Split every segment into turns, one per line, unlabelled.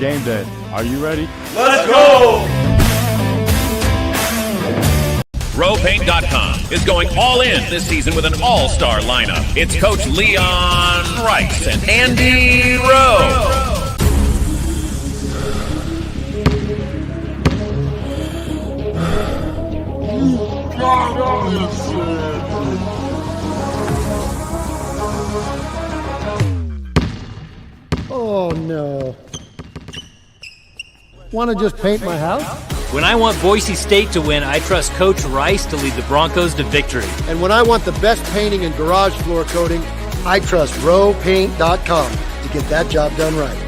game day. Are you ready?
Let's go!
RowPaint.com is going all in this season with an all-star lineup. It's Coach Leon Rice and Andy Rowe.
Oh no. Want to just paint my house?
When I want Boise State to win, I trust Coach Rice to lead the Broncos to victory.
And when I want the best painting and garage floor coating, I trust RowPaint.com to get that job done right.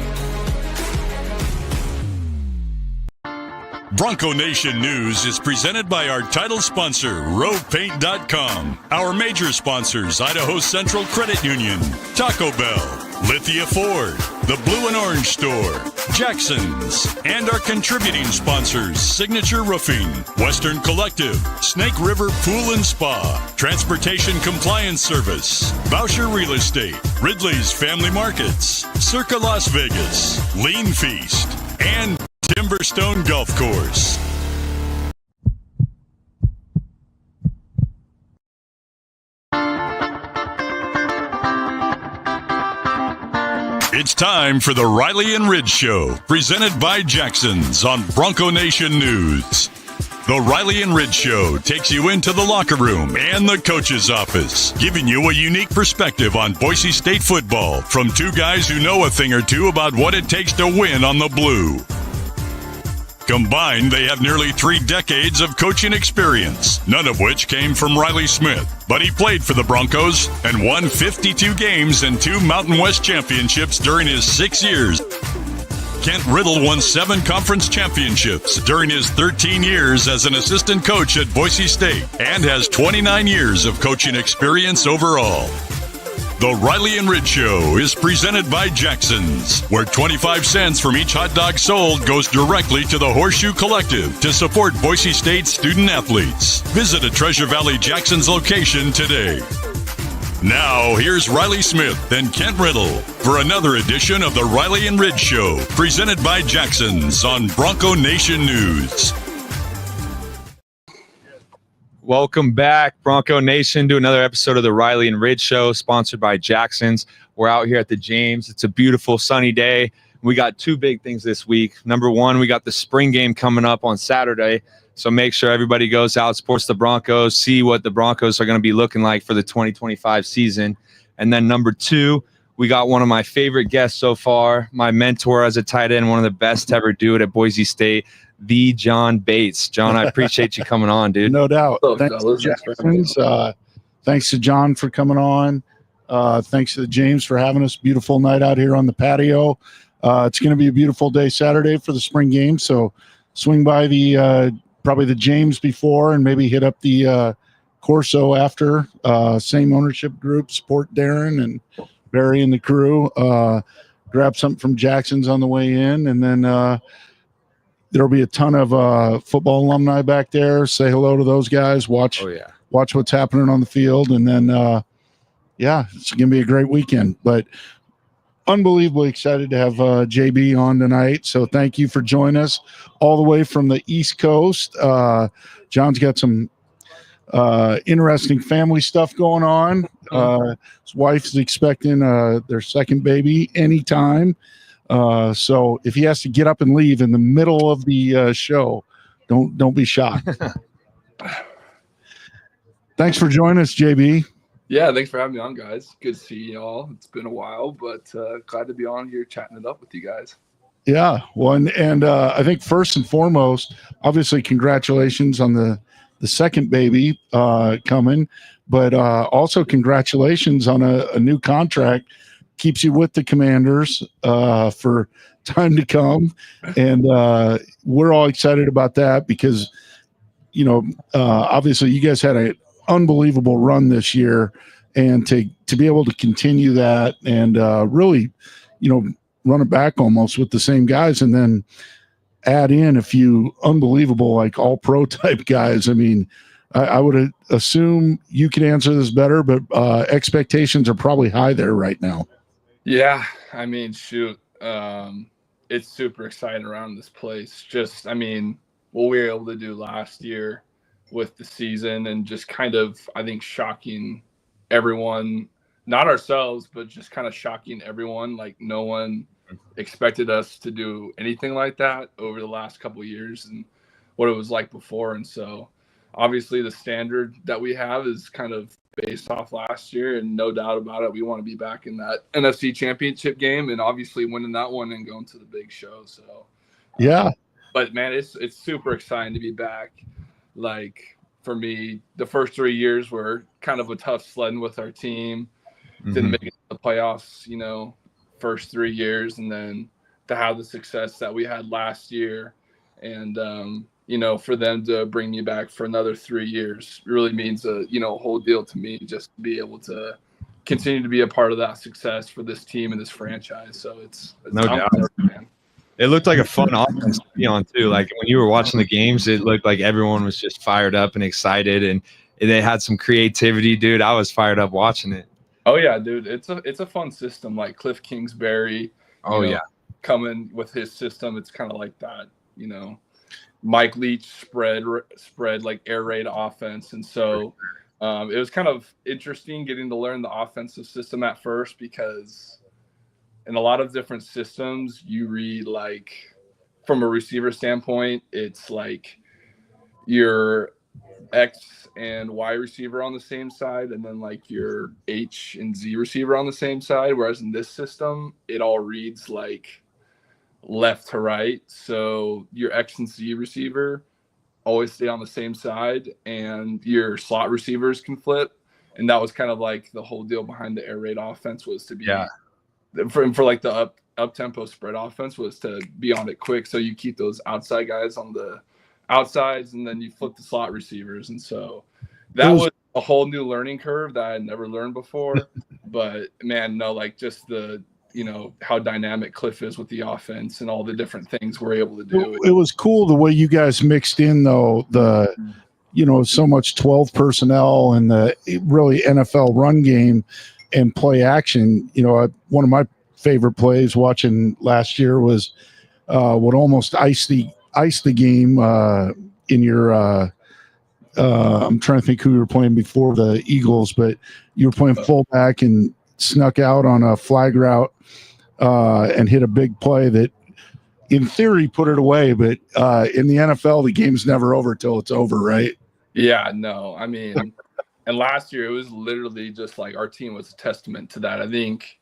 Bronco Nation News is presented by our title sponsor, RowPaint.com. Our major sponsors, Idaho Central Credit Union, Taco Bell, Lithia Ford, the Blue and Orange Store, Jackson's, and our contributing sponsors, Signature Roofing, Western Collective, Snake River Pool and Spa, Transportation Compliance Service, Boucher Real Estate, Ridley's Family Markets, Circa Las Vegas, Lean Feast, and Timberstone Golf Course. It's time for the Riley and Ridge Show, presented by Jackson's on Bronco Nation News. The Riley and Ridge Show takes you into the locker room and the coach's office, giving you a unique perspective on Boise State football from two guys who know a thing or two about what it takes to win on the blue. Combined, they have nearly 3 decades of coaching experience, none of which came from Riley Smith. But he played for the Broncos and won 52 games and 2 Mountain West championships during his 6 years. Kent Riddle won 7 conference championships during his 13 years as an assistant coach at Boise State and has 29 years of coaching experience overall. The Riley and Ridge Show is presented by Jackson's, where 25 cents from each hot dog sold goes directly to the Horseshoe Collective to support Boise State student athletes. Visit a Treasure Valley Jackson's location today. Now, here's Riley Smith and Kent Riddle for another edition of the Riley and Ridge Show, presented by Jackson's on Bronco Nation News.
Welcome back, Bronco Nation, to another episode of the Riley and Ridge Show, sponsored by Jackson's. We're out here at the James. It's a beautiful sunny day. We got 2 big things this week. Number 1, we got the spring game coming up on Saturday. So make sure everybody goes out, supports the Broncos, see what the Broncos are going to be looking like for the 2025 season. And then number 2, we got one of my favorite guests so far, my mentor as a tight end, one of the best to ever do it at Boise State, the John Bates. John, I appreciate you coming on, dude.
No doubt. Thanks to Jackson's. Thanks to John for coming on. Thanks to James for having us. Beautiful night out here on the patio. It's going to be a beautiful day Saturday for the spring game. So swing by the probably the James before and maybe hit up the Corso after. Same ownership group. Support Darren and Barry and the crew. Grab something from Jackson's on the way in, and then there'll be a ton of football alumni back there. Say hello to those guys. Watch what's happening on the field. And then, it's going to be a great weekend. But unbelievably excited to have JB on tonight. So thank you for joining us all the way from the East Coast. John's got some interesting family stuff going on. His wife's expecting their second baby anytime. So if he has to get up and leave in the middle of the show, don't be shocked. Thanks for joining us, JB.
Yeah, thanks for having me on, guys. Good to see you all. It's been a while, but glad to be on here chatting it up with you guys.
Yeah, well, and I think first and foremost, obviously, congratulations on the second baby coming, but also congratulations on a new contract. Keeps you with the Commanders for time to come. And we're all excited about that because, obviously you guys had an unbelievable run this year, and to be able to continue that and really, run it back almost with the same guys and then add in a few unbelievable, like all pro type guys. I mean, I would assume you could answer this better, but expectations are probably high there right now.
Yeah, I mean, shoot. it's super exciting around this place. Just, I mean, what we were able to do last year with the season and just kind of, I think, shocking everyone, not ourselves, but just kind of shocking everyone. Like, no one expected us to do anything like that over the last couple of years and what it was like before. And so obviously the standard that we have is kind of based off last year, and no doubt about it, we want to be back in that NFC championship game and obviously winning that one and going to the big show. So
yeah,
but man, it's super exciting to be back. Like, for me, the first 3 years were kind of a tough sledding with our team. Didn't make it to the playoffs, you know, first 3 years, and then to have the success that we had last year, and you know, for them to bring me back for another 3 years really means a whole deal to me, just to be able to continue to be a part of that success for this team and this franchise. So it's
no doubt, man. It looked like a fun offense to be on too. Like when you were watching the games, it looked like everyone was just fired up and excited, and they had some creativity, dude. I was fired up watching it.
Oh yeah, dude. It's a fun system. Like Cliff Kingsbury, coming with his system, it's kind of like that, you know. Mike Leach spread like air raid offense, and so it was kind of interesting getting to learn the offensive system at first, because in a lot of different systems you read, like from a receiver standpoint, it's like your X and Y receiver on the same side, and then like your H and Z receiver on the same side, whereas in this system it all reads like left to right. So your X and Z receiver always stay on the same side, and your slot receivers can flip. And that was kind of like the whole deal behind the air raid offense, was to be for like the up tempo spread offense, was to be on it quick, so you keep those outside guys on the outsides, and then you flip the slot receivers. And so that was a whole new learning curve that I had never learned before. But man, no, like just the, you know, how dynamic Cliff is with the offense and all the different things we're able to do.
It was cool the way you guys mixed in, though, the, you know, so much 12 personnel and the really NFL run game and play action. You know, one of my favorite plays watching last year was what almost iced the game in your I'm trying to think who you were playing before the Eagles, but you were playing fullback and snuck out on a flag route and hit a big play that in theory put it away, but in the NFL the game's never over till it's over, right?
Yeah, no, I mean, and last year it was literally just like our team was a testament to that. I think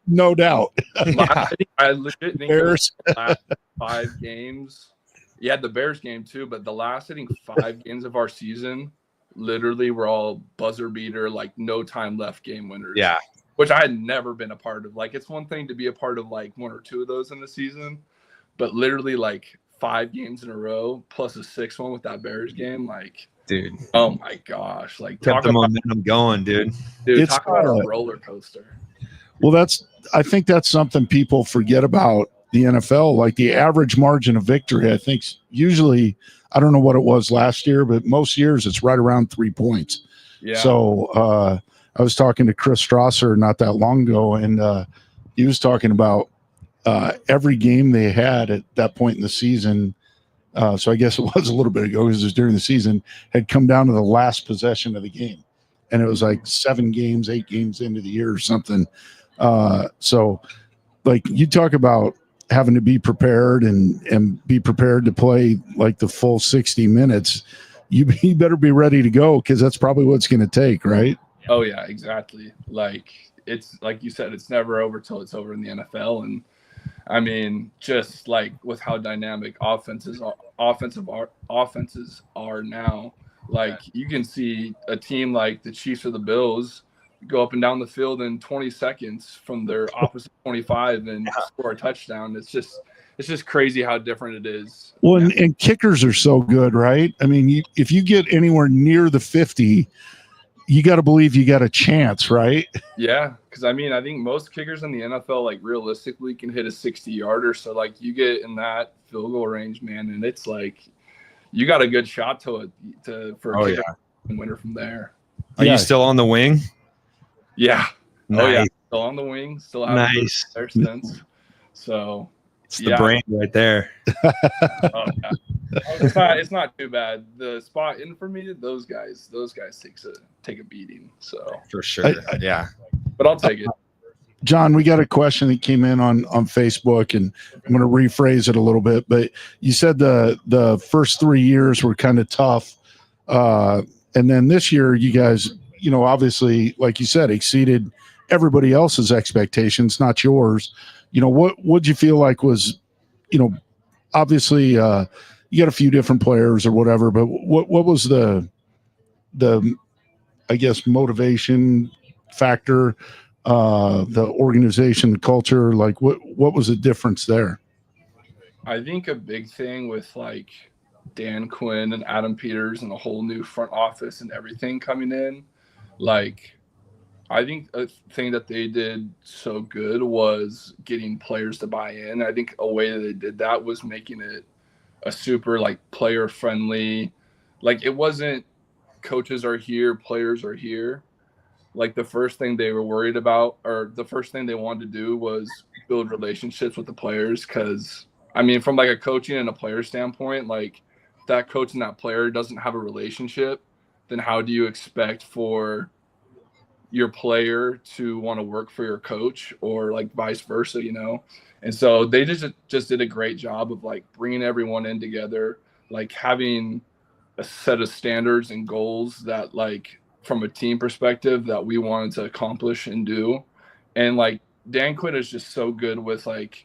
no doubt.
I legit think the last 5 games. Yeah, the Bears game too, but the last, I think, 5 games of our season literally were all buzzer beater, like no time left game winners.
Yeah.
Which I had never been a part of. Like, it's one thing to be a part of like 1 or 2 of those in the season, but literally like 5 games in a row plus a 6th one with that Bears game, like,
dude,
oh my gosh, like
kept the momentum going, dude.
It's talk about a roller coaster.
Well, I think that's something people forget about the NFL. Like the average margin of victory, I think usually, I don't know what it was last year, but most years it's right around 3 points.
Yeah.
So I was talking to Chris Strasser not that long ago, and he was talking about every game they had at that point in the season. So I guess it was a little bit ago because it was during the season, had come down to the last possession of the game. And it was like 7 games, 8 games into the year or something. So like you talk about having to be prepared and be prepared to play like the full 60 minutes, you better be ready to go, because that's probably what it's going to take, right?
Oh yeah, exactly. Like, it's like you said, it's never over till it's over in the NFL. And I mean, just like with how dynamic offenses are now, like you can see a team like the Chiefs or the Bills go up and down the field in 20 seconds from their opposite 25 and score a touchdown. It's just crazy how different it is.
Well, and kickers are so good, right? I mean, if you get anywhere near the 50, you got to believe you got a chance, right?
Yeah, because I mean, I think most kickers in the NFL, like realistically, can hit a 60-yarder. So like you get in that field goal range, man, and it's like you got a good shot for a kicker and winner from there.
Are you still on the wing?
Yeah.
Nice.
Oh yeah. Still on the wing. Still have there since. So
it's the brain right there.
It's not too bad. The spot in for me, those guys take a beating. So
for sure, yeah.
But I'll take it.
John, we got a question that came in on Facebook, and I'm going to rephrase it a little bit. But you said the first 3 years were kind of tough, and then this year you guys, obviously, like you said, exceeded everybody else's expectations, not yours. What would you feel like was, obviously you got a few different players or whatever, but what was the I guess motivation factor, the organization, the culture, like what was the difference there?
I think a big thing with like Dan Quinn and Adam Peters and the whole new front office and everything coming in, like I think a thing that they did so good was getting players to buy in. I think a way that they did that was making it a super like player friendly, like it wasn't coaches are here, players are here. Like the first thing they were worried about, or the first thing they wanted to do, was build relationships with the players. Because I mean, from like a coaching and a player standpoint, like if that coach and that player doesn't have a relationship, then how do you expect for your player to want to work for your coach, or like vice versa, And so they just did a great job of like bringing everyone in together, like having a set of standards and goals that like from a team perspective that we wanted to accomplish and do. And like Dan Quinn is just so good with like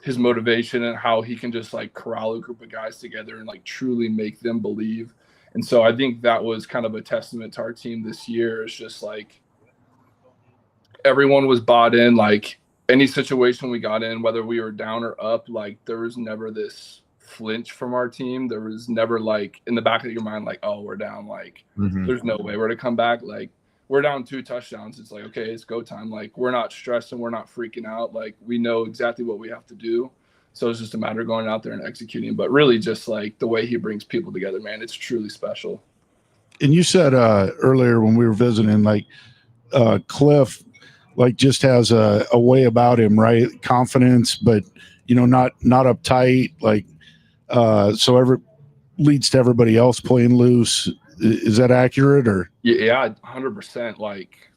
his motivation and how he can just like corral a group of guys together and like truly make them believe. And so I think that was kind of a testament to our team this year. It's just like everyone was bought in, like any situation we got in, whether we were down or up, like there was never this flinch from our team. There was never like in the back of your mind, like, oh, we're down. Like there's no way we're to come back. Like we're down 2 touchdowns. It's like, okay, it's go time. Like we're not stressing. We're not freaking out. Like we know exactly what we have to do. So it's just a matter of going out there and executing. But really just like the way he brings people together, man, it's truly special.
And you said earlier when we were visiting, like Cliff, like just has a way about him, right? Confidence, but not uptight. Like so leads to everybody else playing loose. Is that accurate? Or
yeah, 100%. Like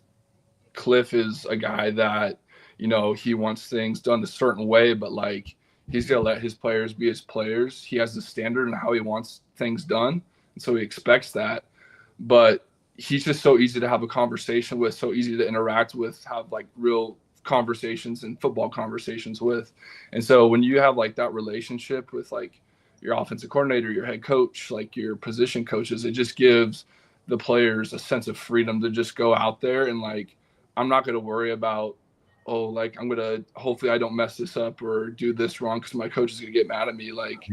Cliff is a guy that he wants things done a certain way, but like he's gonna let his players be his players. He has the standard and how he wants things done, and so he expects that. But he's just so easy to have a conversation with, so easy to interact with, have like real conversations and football conversations with. And so when you have like that relationship with like your offensive coordinator, your head coach, like your position coaches, it just gives the players a sense of freedom to just go out there and like, I'm not going to worry about, oh, like I'm going to, hopefully I don't mess this up or do this wrong because my coach is going to get mad at me. Like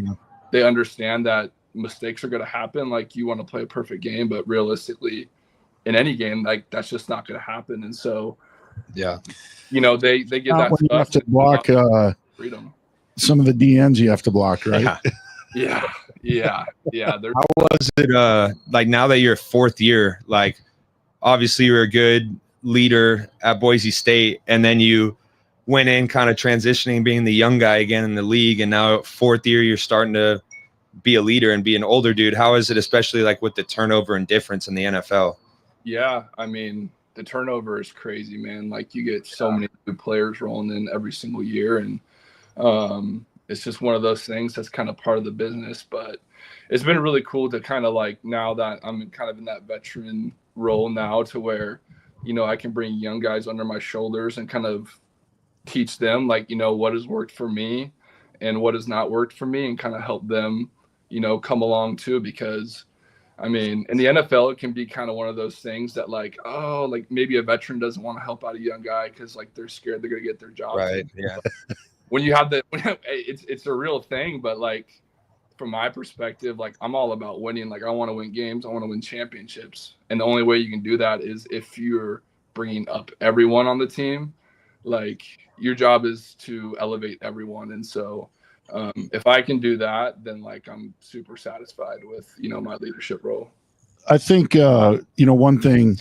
they understand that mistakes are going to happen. Like you want to play a perfect game, but realistically in any game, like that's just not going to happen. And so,
yeah,
they get that
stuff. You have to block
freedom.
Some of the DNs you have to block, right?
Yeah. How
was it like now that you're 4th year, like obviously you're a good leader at Boise State, and then you went in kind of transitioning, being the young guy again in the league, and now 4th year you're starting to be a leader and be an older dude. How is it, especially like with the turnover and difference in the NFL?
Yeah, I mean, the turnover is crazy, man. Like you get so many new players rolling in every single year, and it's just one of those things that's kind of part of the business. But it's been really cool to kind of like, now that I'm kind of in that veteran role now, to where I can bring young guys under my shoulders and kind of teach them like what has worked for me and what has not worked for me, and kind of help them come along too. Because I mean, in the NFL, it can be kind of one of those things that like, oh, like maybe a veteran doesn't want to help out a young guy because like they're scared they're going to get their job.
Right. Yeah.
When you have it's a real thing. But like from my perspective, like I'm all about winning. Like I want to win games. I want to win championships. And the only way you can do that is if you're bringing up everyone on the team. Like your job is to elevate everyone. And so if I can do that, then like I'm super satisfied with, my leadership role.
I think, one thing,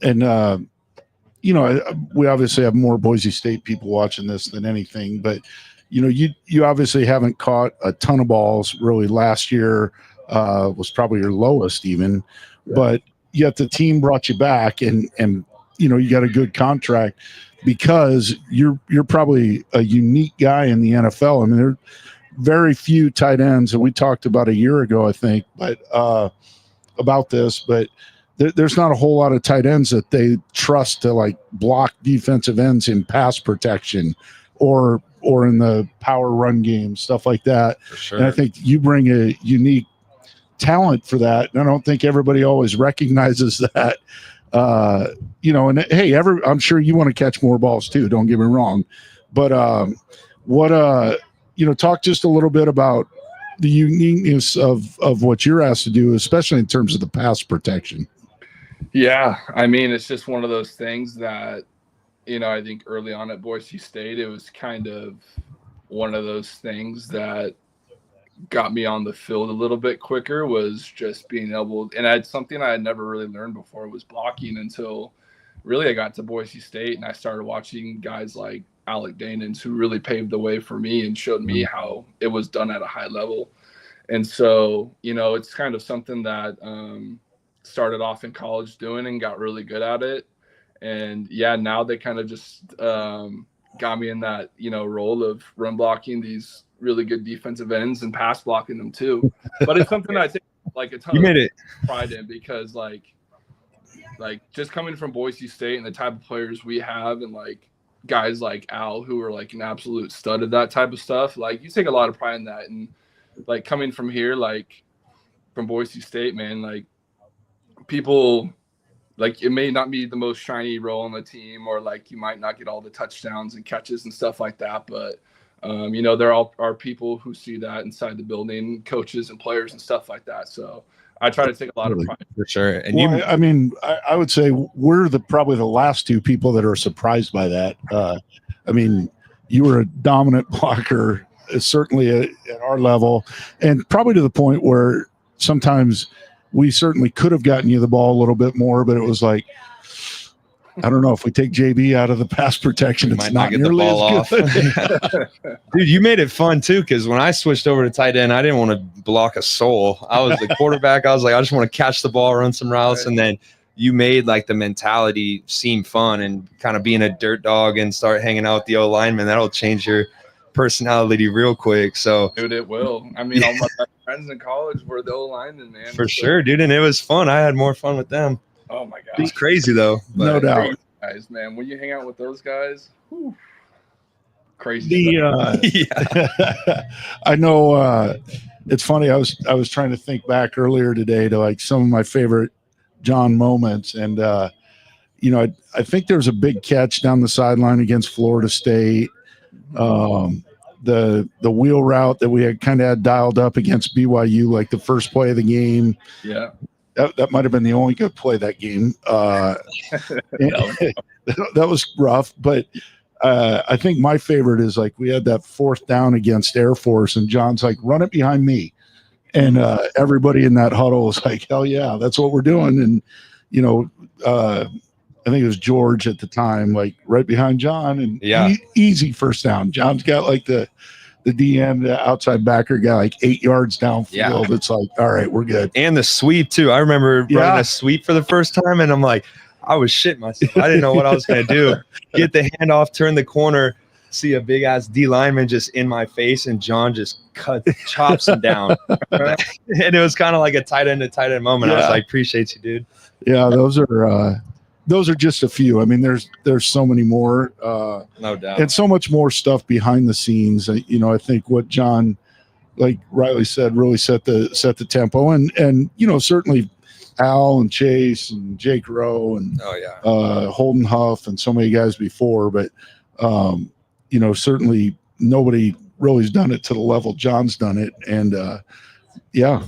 and we obviously have more Boise State people watching this than anything, but you obviously haven't caught a ton of balls really. Last year was probably your lowest even, but yet the team brought you back and you got a good contract because you're probably a unique guy in the NFL. I mean, there are very few tight ends, and we talked about a year ago, I think, but about this, but there's not a whole lot of tight ends that they trust to like block defensive ends in pass protection or in the power run game, stuff like that. For sure. And I think you bring a unique talent for that. And I don't think everybody always recognizes that. And hey, I'm sure you want to catch more balls too. Don't get me wrong. But talk just a little bit about the uniqueness of what you're asked to do, especially in terms of the pass protection.
Yeah, I mean, it's just one of those things that, I think early on at Boise State, it was kind of one of those things that got me on the field a little bit quicker, was just being able, and something I had never really learned before was blocking until really I got to Boise State and I started watching guys like Alec Danens, who really paved the way for me and showed me how it was done at a high level. And so, it's kind of something that started off in college doing and got really good at it. And yeah, now they kind of just got me in that, role of run blocking these really good defensive ends and pass blocking them too. But it's something I take like a ton of pride in because like just coming from Boise State and the type of players we have and like guys like Al, who are like an absolute stud of that type of stuff, like you take a lot of pride in that. And like coming from here, like from Boise State, man, like people, like it may not be the most shiny role on the team, or like you might not get all the touchdowns and catches and stuff like that, but there are people who see that inside the building, coaches and players and stuff like that. So I try to take a lot of pride.
For sure. And
I would say we're probably the last two people that are surprised by that. You were a dominant blocker, certainly at our level, and probably to the point where sometimes we certainly could have gotten you the ball a little bit more, but it was like, I don't know, if we take JB out of the pass protection, it's not nearly as good.
Dude, you made it fun too, because when I switched over to tight end, I didn't want to block a soul. I was the quarterback. I was like, I just want to catch the ball, run some routes, and then you made like the mentality seem fun and kind of being a dirt dog and start hanging out with the O lineman. That'll change your personality real quick. So
dude, it will. I mean, all my best friends in college were the O linemen, man.
For sure, dude, and it was fun. I had more fun with them.
Oh my god,
it's crazy though.
No doubt,
guys, man. When you hang out with those guys, crazy.
I know. It's funny. I was trying to think back earlier today to like some of my favorite John moments, and I think there was a big catch down the sideline against Florida State. The wheel route that we had kind of had dialed up against BYU, like the first play of the game.
Yeah.
That might have been the only good play that game. That was rough, but I think my favorite is like we had that fourth down against Air Force, and John's like, "Run it behind me," and everybody in that huddle was like, "Hell yeah, that's what we're doing." And I think it was George at the time, like right behind John, and easy first down. John's got like the DN, the outside backer, got like 8 yards downfield. Yeah. It's like, all right, we're good.
And the sweep too. I remember running a sweep for the first time, and I'm like, I was shitting myself. I didn't know what I was going to do. Get the handoff, turn the corner, see a big ass D lineman just in my face, and John just chops him down. And it was kind of like a tight end to tight end moment. I was like, appreciate you, dude.
Yeah, those are just a few. I mean, there's so many more,
no doubt,
and so much more stuff behind the scenes. I think what John, like Riley said, really set the tempo, and certainly Al and Chase and Jake Rowe and Holden Huff and so many guys before, but certainly nobody really has done it to the level John's done it, and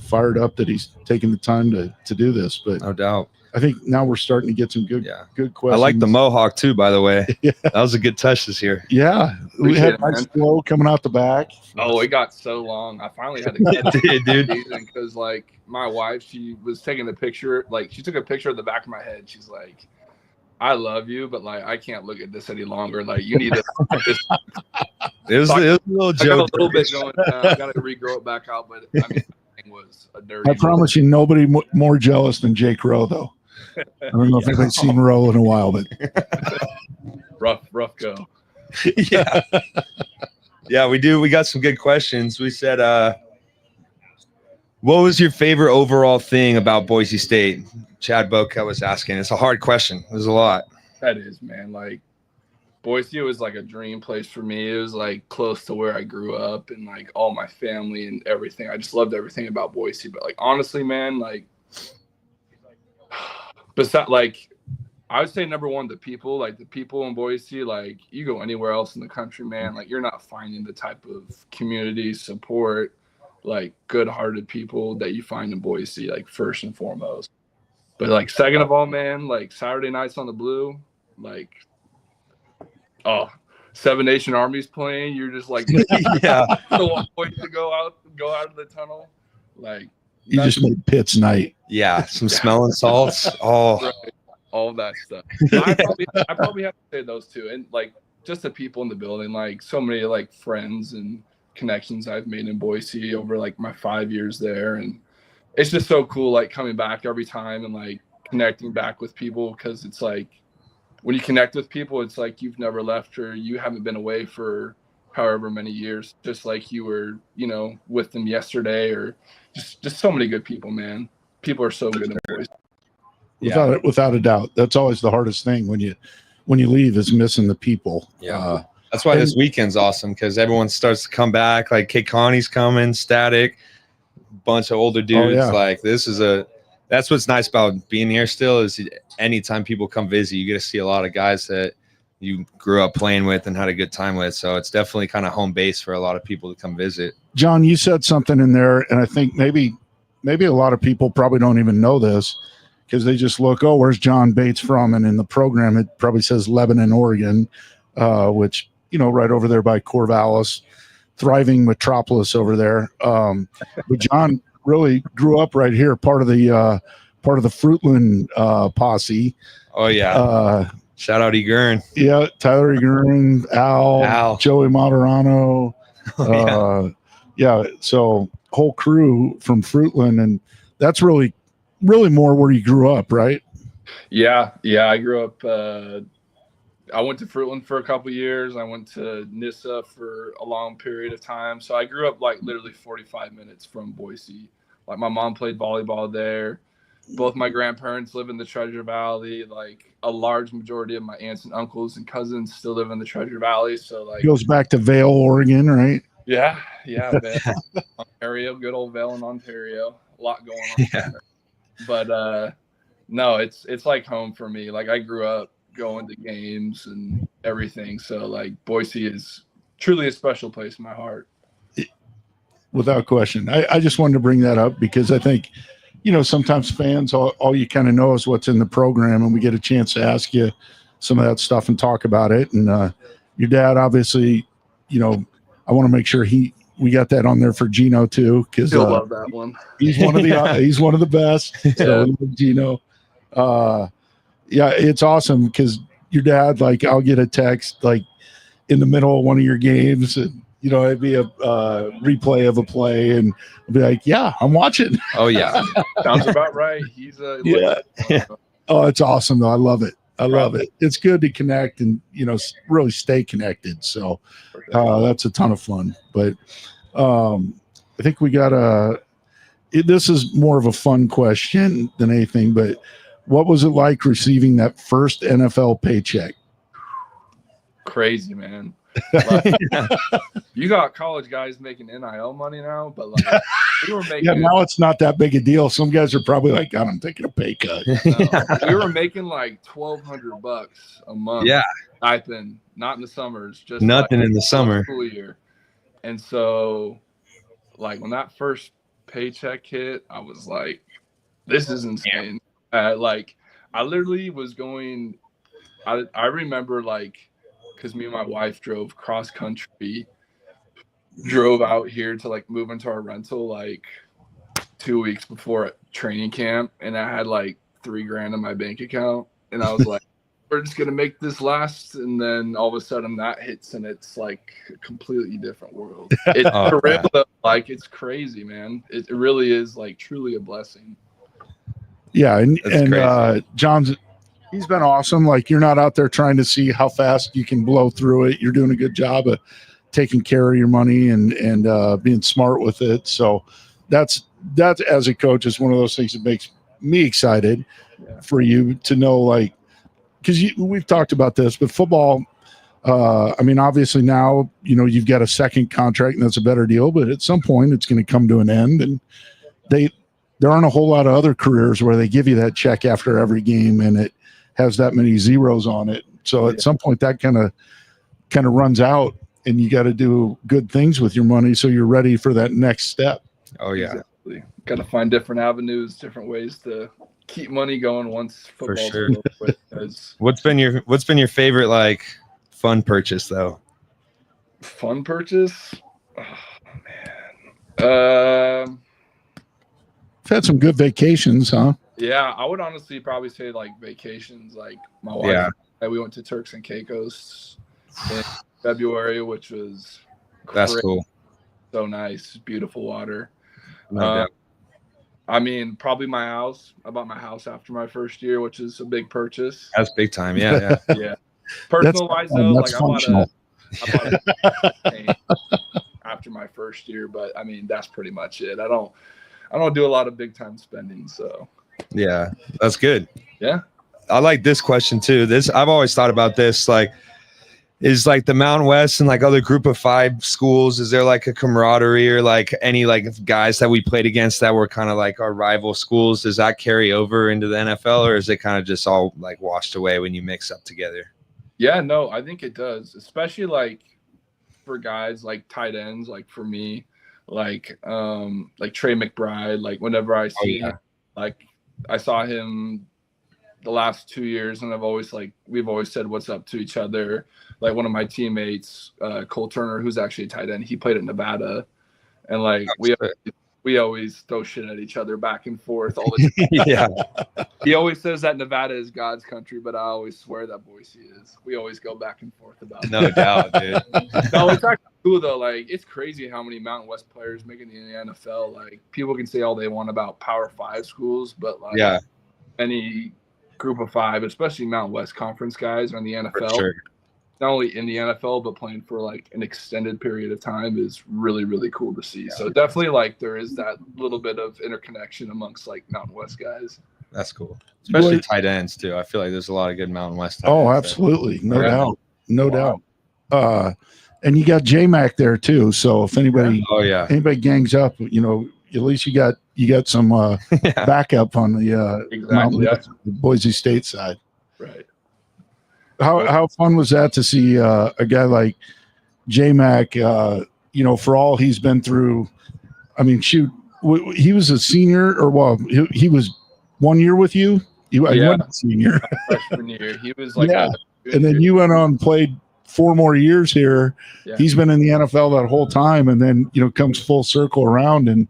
fired up that he's taking the time to do this. But
no doubt.
I think now we're starting to get some good questions.
I like the mohawk too, by the way. Yeah. That was a good touch this year.
Yeah. We had nice flow coming out the back.
Oh, it got so long. I finally had to get it, dude. Because like my wife, she was taking a picture. Like she took a picture of the back of my head. She's like, I love you, but like I can't look at this any longer. Like you need to.
It was a little joke.
I got a little bit going. I got to regrow it back out, but I mean, it was a dirty.
I promise you, nobody more jealous than Jake Rowe, though. I don't know if anybody's seen Rowe in a while, but
rough go.
Yeah, yeah, we do. We got some good questions. We said, what was your favorite overall thing about Boise State? Chad Boca was asking. It's a hard question. There's a lot.
That is, man. Like Boise was like a dream place for me. It was like close to where I grew up and like all my family and everything. I just loved everything about Boise. But like honestly, man, like besides, like I would say number one, the people. Like the people in Boise. Like you go anywhere else in the country, man. Like you're not finding the type of community support, like good-hearted people that you find in Boise. Like first and foremost. But like second of all, man, like Saturday nights on the Blue, like, oh, Seven Nation Army's playing. You're just like,
Yeah,
so point to go out of the tunnel, like
you just made Pitt's night.
yeah. Some smelling salts. Oh,
right, all that stuff. So I probably have to say those two, and like just the people in the building, like so many like friends and connections I've made in Boise over like my 5 years there, and it's just so cool, like coming back every time and like connecting back with people, because it's like when you connect with people, it's like you've never left or you haven't been away for however many years, just like you were, you know, with them yesterday, or just so many good people, man. People are so good in Boise.
Without a doubt. That's always the hardest thing when you leave is missing the people.
yeah. That's why this weekend's awesome, because everyone starts to come back. Like Kate Connie's coming, Static, bunch of older dudes. Like that's what's nice about being here still, is anytime people come visit, you get to see a lot of guys that you grew up playing with and had a good time with. So it's definitely kind of home base for a lot of people to come visit.
John, you said something in there, and I think maybe a lot of people probably don't even know this, because they just look, oh, where's John Bates from? And in the program, it probably says Lebanon, Oregon, which, you know, right over there by Corvallis, thriving metropolis over there. But John really grew up right here, part of the Fruitland posse.
Oh yeah. Shout out Egern.
Yeah, Tyler Egern, Al, Joey Moderano. Yeah, so whole crew from Fruitland, and that's really more where you grew up, right?
Yeah, I grew up. I went to Fruitland for a couple of years. I went to Nissa for a long period of time. So I grew up like literally 45 minutes from Boise. Like my mom played volleyball there. Both my grandparents live in the Treasure Valley. Like a large majority of my aunts and uncles and cousins still live in the Treasure Valley. So like
goes back to Vail, Oregon, right?
Yeah, Vail, Ontario, good old Vail in Ontario. A lot going on there. But no, it's like home for me. Like I grew up going to games and everything. So like Boise is truly a special place in my heart.
Without question. I just wanted to bring that up because I think, you know, sometimes fans, all you kind of know is what's in the program, and we get a chance to ask you some of that stuff and talk about it. And your dad, obviously, you know, I want to make sure we got that on there for Gino too, because
love that one.
He's one of the he's one of the best. So we love Gino. Yeah, it's awesome because your dad, like, I'll get a text like in the middle of one of your games, and you know, it'd be a replay of a play, and I'll be like, "Yeah, I'm watching."
Oh yeah,
sounds about right. He's
Oh, it's awesome though. I love it. I love it. It's good to connect and, you know, really stay connected. So that's a ton of fun. But I think we got this is more of a fun question than anything, but what was it like receiving that first NFL paycheck?
Crazy, man. Like, you got college guys making NIL money now, but like we were making.
Yeah, now it's not that big a deal. Some guys are probably like, God, I'm taking a pay cut.
No, we were making like $1,200 a month.
Yeah,
stipend, not in the summers, just
nothing
like
in the summer.
School year. And so, like when that first paycheck hit, I was like, "This is insane." Like I literally was going. I remember like. Because me and my wife drove cross country, drove out here to like move into our rental like 2 weeks before training camp, and I had like $3,000 in my bank account, and I was like, we're just gonna make this last, and then all of a sudden that hits, and it's like a completely different world. It's surreal, though. Like it's crazy, man. It really is like truly a blessing.
Yeah, and John's, he's been awesome. Like you're not out there trying to see how fast you can blow through it. You're doing a good job of taking care of your money and being smart with it. So that's as a coach is one of those things that makes me excited for you to know, like, because we've talked about this, but football, I mean, obviously now, you know, you've got a second contract and that's a better deal, but at some point it's going to come to an end, and there aren't a whole lot of other careers where they give you that check after every game and it has that many zeros on it. So at some point that kind of runs out, and you got to do good things with your money so you're ready for that next step.
Oh yeah.
Exactly. Got to find different avenues, different ways to keep money going once football's
For sure.
over with.
What's been your favorite like fun purchase though?
Fun purchase? Oh man.
You've had some good vacations, huh?
Yeah, I would honestly probably say like vacations. Like my wife and we went to Turks and Caicos in February, which was
That's cool.
So nice, beautiful water.
No doubt.
I mean, probably my house. I bought my house after my first year, which is a big purchase.
That's big time. Yeah.
Yeah. Personal wise though, like
functional.
I bought a after my first year, but I mean that's pretty much it. I don't do a lot of big time spending, so
yeah, that's good.
Yeah.
I like this question too. I've always thought about this, like, is like the Mountain West and like other group of 5 schools, is there like a camaraderie or like any like guys that we played against that were kind of like our rival schools? Does that carry over into the NFL, or is it kind of just all like washed away when you mix up together?
Yeah, no, I think it does, especially like for guys like tight ends, like for me, like Trey McBride, like whenever I see him, like I saw him the last 2 years, and we've always said what's up to each other. Like one of my teammates, Cole Turner, who's actually a tight end, he played at Nevada, and like we always throw shit at each other back and forth all the time.
Yeah.
He always says that Nevada is God's country, but I always swear that Boise is. We always go back and forth about it.
No doubt, dude.
No, it's actually cool though. Like it's crazy how many Mountain West players make it in the NFL. Like people can say all they want about Power 5 schools, but like any group of 5, especially Mountain West Conference guys, are in the NFL.
For sure.
Not only in the NFL, but playing for like an extended period of time is really, really cool to see. So definitely like there is that little bit of interconnection amongst like Mountain West guys.
That's cool. Especially tight ends too. I feel like there's a lot of good Mountain West tight
ends.
Absolutely.
No doubt. No doubt. And you got J-Mac there too. So if anybody gangs up, you know, at least you got some backup on the Boise State side.
Right.
How fun was that to see a guy like J-Mac, you know, for all he's been through? I mean, shoot, he was a senior, or he was 1 year with you? He wasn't a senior.
Freshman year. He was like
and then you went on and played 4 more years here. Yeah. He's been in the NFL that whole time, and then, you know, comes full circle around and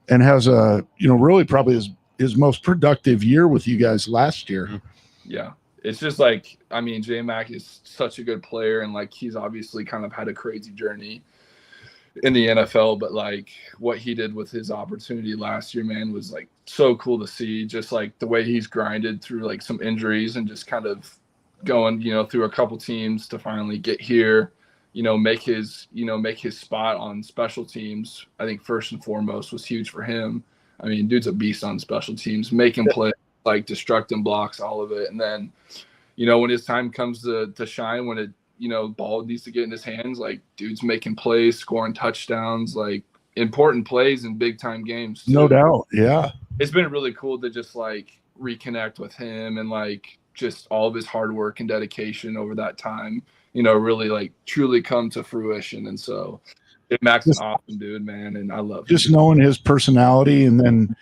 has a, you know, really probably his most productive year with you guys last year.
Yeah. It's just like, I mean, J-Mac is such a good player, and like he's obviously kind of had a crazy journey in the NFL, but like what he did with his opportunity last year, man, was like so cool to see. Just like the way he's grinded through like some injuries and just kind of going, you know, through a couple teams to finally get here, you know, make his spot on special teams. I think first and foremost was huge for him. I mean, dude's a beast on special teams, making plays, like destructing blocks, all of it. And then, you know, when his time comes to shine, when it, you know, ball needs to get in his hands, like dude's making plays, scoring touchdowns, like important plays in big time games too.
No doubt. Yeah.
It's been really cool to just like reconnect with him, and like just all of his hard work and dedication over that time, you know, really like truly come to fruition. And so Max is an awesome dude, man, and I love
just knowing his personality, and then,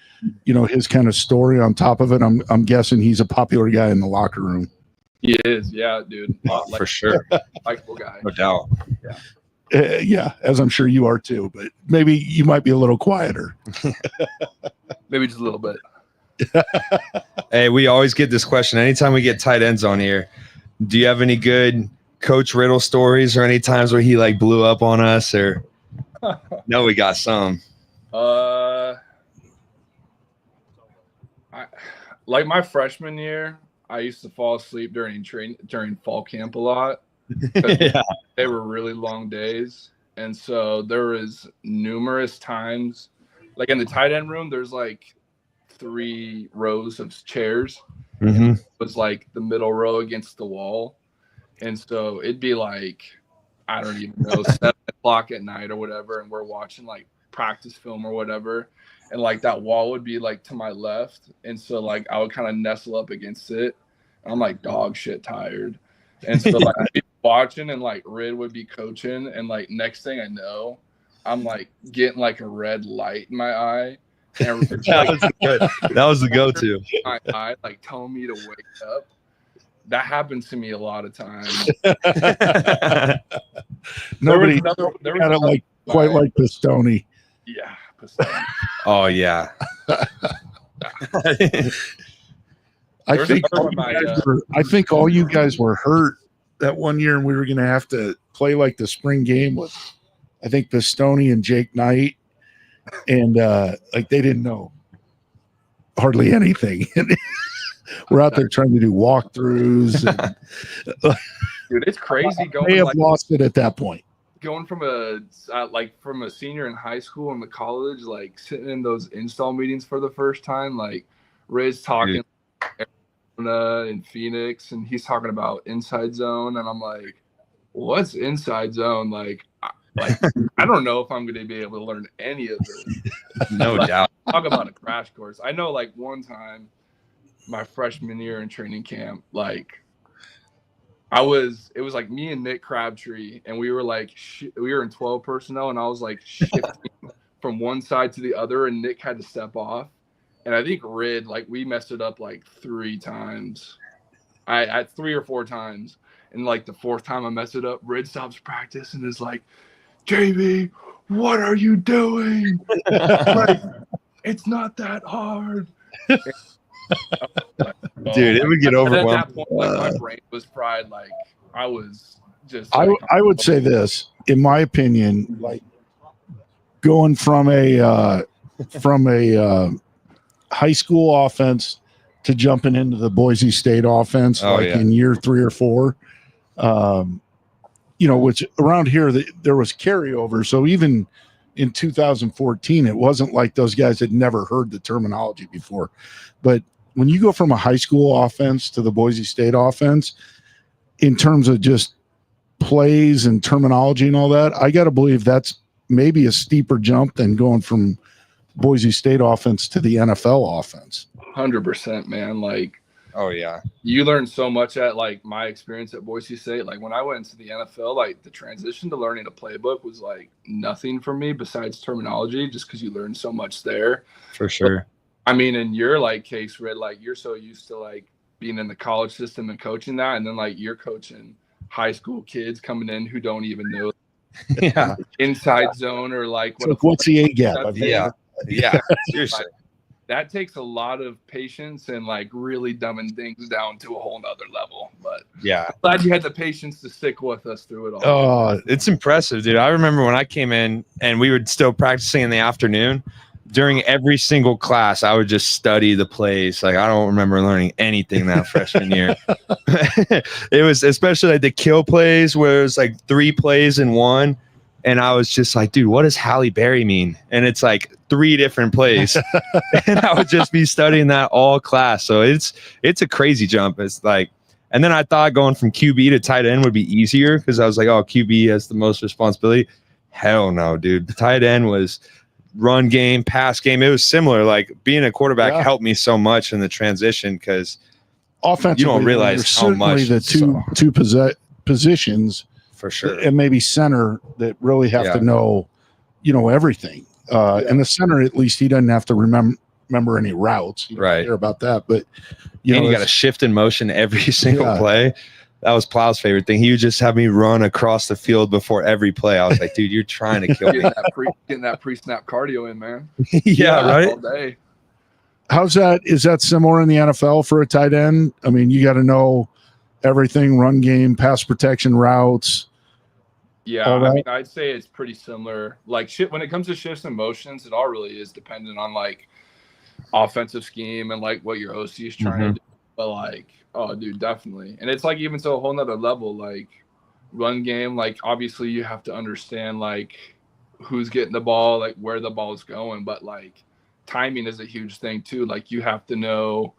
you know, his kind of story on top of it. I'm guessing he's a popular guy in the locker room.
He is, yeah, dude.
For sure.
Likeable guy.
No doubt.
Yeah.
Yeah, as I'm sure you are too, but maybe you might be a little quieter.
Maybe just a little bit.
Hey, we always get this question anytime we get tight ends on here. Do you have any good Coach Riddle stories or any times where he like blew up on us? Or no, we got some.
Like my freshman year, I used to fall asleep during fall camp a lot.
Yeah.
They were really long days. And so there was numerous times, like in the tight end room, there's like 3 rows of chairs.
Mm-hmm.
It was like the middle row against the wall. And so it'd be like, I don't even know, 7 o'clock at night or whatever. And we're watching like practice film or whatever. And like that wall would be like to my left. And so like I would kind of nestle up against it. And I'm like dog shit tired. And so like I'd be watching and like Rid would be coaching. And like next thing I know, I'm like getting like a red light in my eye. And
that was the go-to.
My eye, like telling me to wake up. That happens to me a lot of times.
Nobody had it like quite like Pistone.
Yeah. Pistone.
Oh yeah.
I think all you guys were hurt that one year, and we were going to have to play like the spring game with, I think, Pistone and Jake Knight, and like they didn't know hardly anything. We're out there trying to do walkthroughs. And,
dude, it's crazy going.
They have lost it at that point.
Going from a senior in high school and the college, like sitting in those install meetings for the first time, like Ray's talking Arizona and Phoenix, and he's talking about inside zone, and I'm like, what's inside zone? Like I don't know if I'm going to be able to learn any of this.
No doubt.
Talk about a crash course. I know, like one time, my freshman year in training camp, like it was like me and Nick Crabtree, and we were like we were in 12 personnel, and I was like shifting from one side to the other, and Nick had to step off. And I think Rid, like we messed it up like 3 times. I had 3 or 4 times, and like the 4th time I messed it up, Rid stops practice and is like, JB, what are you doing? Like, it's not that hard.
Dude, it would get overwhelmed.
At that point, like, my brain was fried. Like I was just.
I would say this, in my opinion, like going from a high school offense to jumping into the Boise State offense, in year 3 or 4, which around here there was carryover. So even in 2014, it wasn't like those guys had never heard the terminology before. But when you go from a high school offense to the Boise State offense, in terms of just plays and terminology and all that, I got to believe that's maybe a steeper jump than going from Boise State offense to the NFL offense.
100%, man. Like,
oh yeah,
you learn so much at like my experience at Boise State. Like when I went into the NFL, like the transition to learning a playbook was like nothing for me besides terminology, just because you learn so much there.
For sure.
But, I mean, in your like case, Red, like you're so used to like being in the college system and coaching that, and then like you're coaching high school kids coming in who don't even know inside zone or like
what's the A gap?
Yeah, seriously.
That takes a lot of patience and like really dumbing things down to a whole nother level. But
yeah,
I'm glad you had the patience to stick with us through it all.
Oh, it's impressive, dude. I remember when I came in and we were still practicing in the afternoon. During every single class, I would just study the plays. Like I don't remember learning anything that freshman year. It was especially like the kill plays where it was like 3 plays in one. And I was just like, dude, what does Halle Berry mean? And it's like 3 different plays. And I would just be studying that all class. So it's a crazy jump. It's like, and then I thought going from QB to tight end would be easier because I was like, oh, QB has the most responsibility. Hell no, dude. The tight end was run game, pass game. It was similar. Like being a quarterback helped me so much in the transition because
offensively,
you don't realize how much
the two positions
for sure,
and maybe center that really have to know, everything. And the center, at least, he doesn't have to remember any routes. You don't care about that, but
you got to shift in motion every single play. That was Plow's favorite thing. He would just have me run across the field before every play. I was like, dude, you're trying to kill me.
Getting that pre-snap cardio in, man.
Right?
All day.
How's that? Is that similar in the NFL for a tight end? I mean, you got to know everything, run game, pass protection, routes.
Yeah, I mean, I'd say it's pretty similar. Like when it comes to shifts and motions, it all really is dependent on like offensive scheme and like what your OC is trying to do. But like, oh, dude, definitely. And it's like even to a whole nother level, like run game. Like obviously you have to understand like who's getting the ball, like where the ball is going. But like timing is a huge thing too. Like you have to know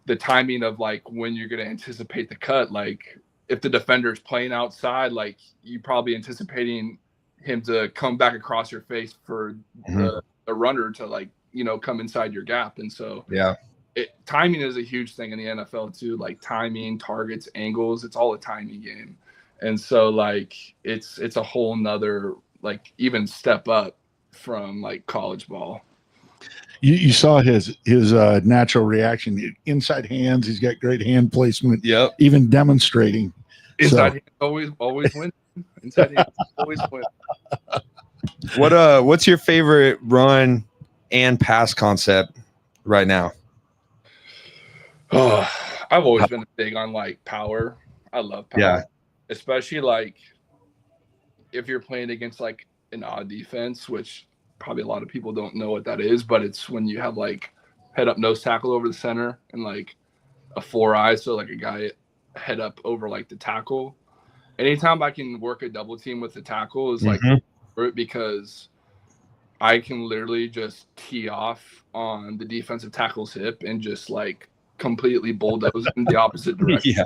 the timing of like when you're going to anticipate the cut. Like if the defender is playing outside, like you probably anticipating him to come back across your face for the runner to like, you know, come inside your gap. And so timing is a huge thing in the NFL too. Like timing, targets, angles, it's all a timing game. And so like it's a whole nother like even step up from like college ball.
You saw his natural reaction, inside hands. He's got great hand placement.
Yep.
Even demonstrating.
Inside hands always win. Inside hands always win.
What's your favorite run and pass concept right now?
Oh, I've always been big on like power. I love power.
Yeah.
Especially like if you're playing against like an odd defense, which probably a lot of people don't know what that is, but it's when you have like head up nose tackle over the center and like a 4-eye, so like a guy head up over like the tackle. Anytime I can work a double team with the tackle is like because I can literally just tee off on the defensive tackle's hip and just like completely bulldoze in the opposite direction.
Yeah.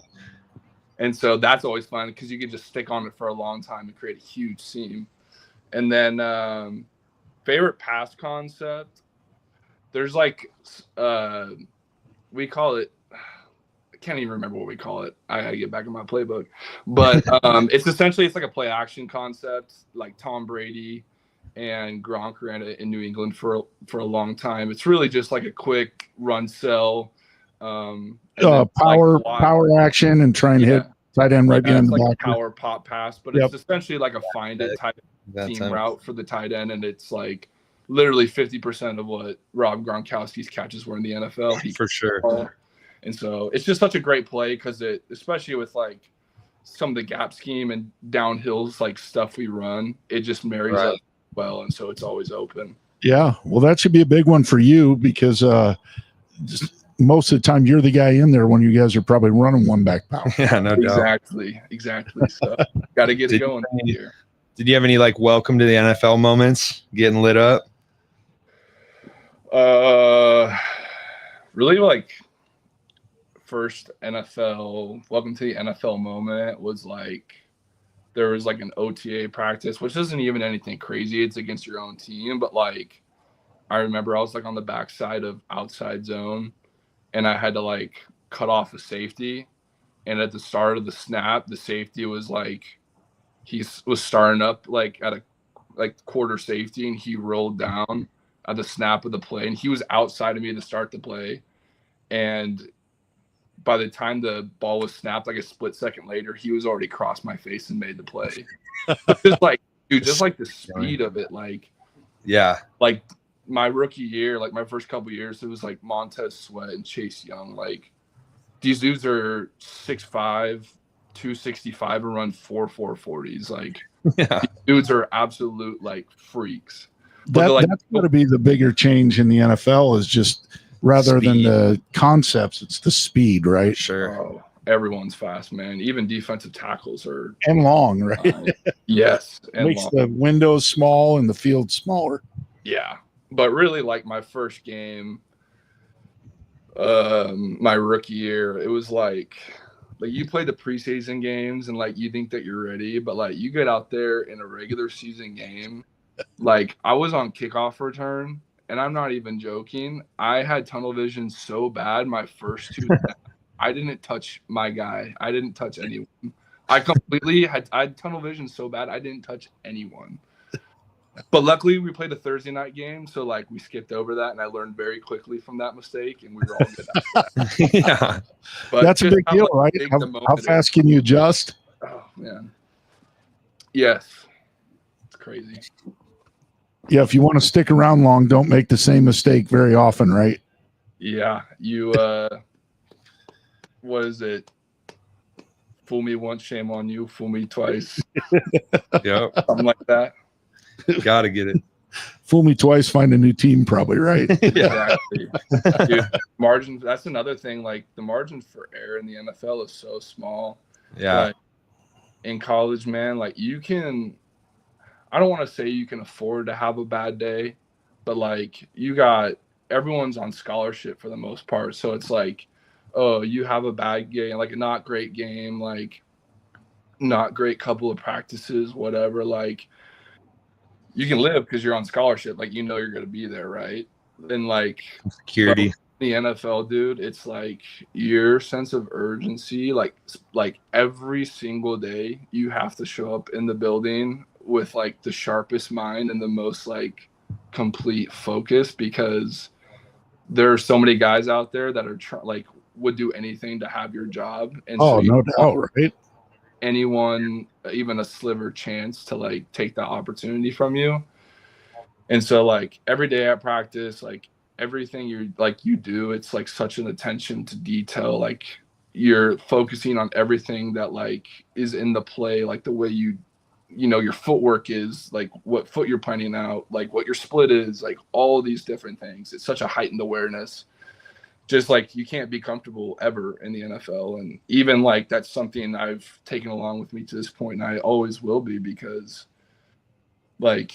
And so that's always fun because you can just stick on it for a long time and create a huge seam. And then favorite pass concept, there's like we call it, I can't even remember what we call it. I gotta get back in my playbook. But it's like a play action concept, like Tom Brady and Gronk ran it in New England for a long time. It's really just like a quick run sell.
Power action and try and hit tight end right behind the
like
back.
A power pop pass, but it's essentially like a find it type team route for the tight end, and it's like literally 50% of what Rob Gronkowski's catches were in the NFL.
For sure.
And so it's just such a great play because it, especially with like some of the gap scheme and downhills like stuff we run, it just marries up well, and so it's always open. Yeah,
well, that should be a big one for you because most of the time you're the guy in there when you guys are probably running one back power.
Yeah, no doubt.
Exactly. So got to get it going here.
Did you have any like welcome to the NFL moments getting lit up?
Really like first NFL welcome to the NFL moment was like there was like an OTA practice, which isn't even anything crazy. It's against your own team, but like I remember I was like on the backside of outside zone and I had to like cut off a safety. And at the start of the snap, the safety was like, he was starting up like at a like quarter safety and he rolled down at the snap of the play and he was outside of me to start the play. And by the time the ball was snapped, like a split second later, he was already crossed my face and made the play. Just like, dude, just like the speed of it. Like,
yeah, like
my rookie year, like my first couple years, it was like Montez Sweat and Chase Young. Like these dudes are 6'5", 265 and run 4.40s. Like these dudes are absolute like freaks.
That's got to be the bigger change in the NFL is just rather than the concepts, it's the speed, right?
Sure.
Oh, everyone's fast, man. Even defensive tackles are
and long, right?
Yes,
and makes long. The windows small and the field smaller.
Yeah, but really, like my first game, my rookie year, it was like you play the preseason games and like you think that you're ready, but like you get out there in a regular season game, like I was on kickoff return. And I'm not even joking. I had tunnel vision so bad my first two I didn't touch my guy. I didn't touch anyone. I had tunnel vision so bad I didn't touch anyone. But luckily we played a Thursday night game, so like we skipped over that and I learned very quickly from that mistake and we were all good after that.
Yeah.
But that's a big deal, right? How fast can you adjust?
Oh man. Yes. It's crazy.
Yeah, if you want to stick around long, don't make the same mistake very often, right?
Yeah, you what is it? fool me once, shame on you. Fool me twice.
Yep.
Something like that.
Gotta get it.
Fool me twice, find a new team, probably, right?
Exactly. Dude, margins, that's another thing. Like, the margin for error in the NFL is so small.
Yeah.
Like, in college, man, like, I don't want to say you can afford to have a bad day, but like, everyone's on scholarship for the most part. So it's like, oh, you have a bad game, like a not great game, like not great couple of practices, whatever. Like, you can live because you're on scholarship. Like, you're going to be there, right? And like
Security.
The NFL, dude, it's like your sense of urgency, like every single day you have to show up in the building with like the sharpest mind and the most like complete focus, because there are so many guys out there that are would do anything to have your job. And
no doubt, right?
Anyone even a sliver chance to like take that opportunity from you. And so like every day at practice, like everything you do, it's like such an attention to detail. Like, you're focusing on everything that like is in the play, like the way your footwork is, like what foot you're planning out, like what your split is, like all these different things. It's such a heightened awareness. Just like, you can't be comfortable ever in the NFL. And even like, that's something I've taken along with me to this point, and I always will be, because like,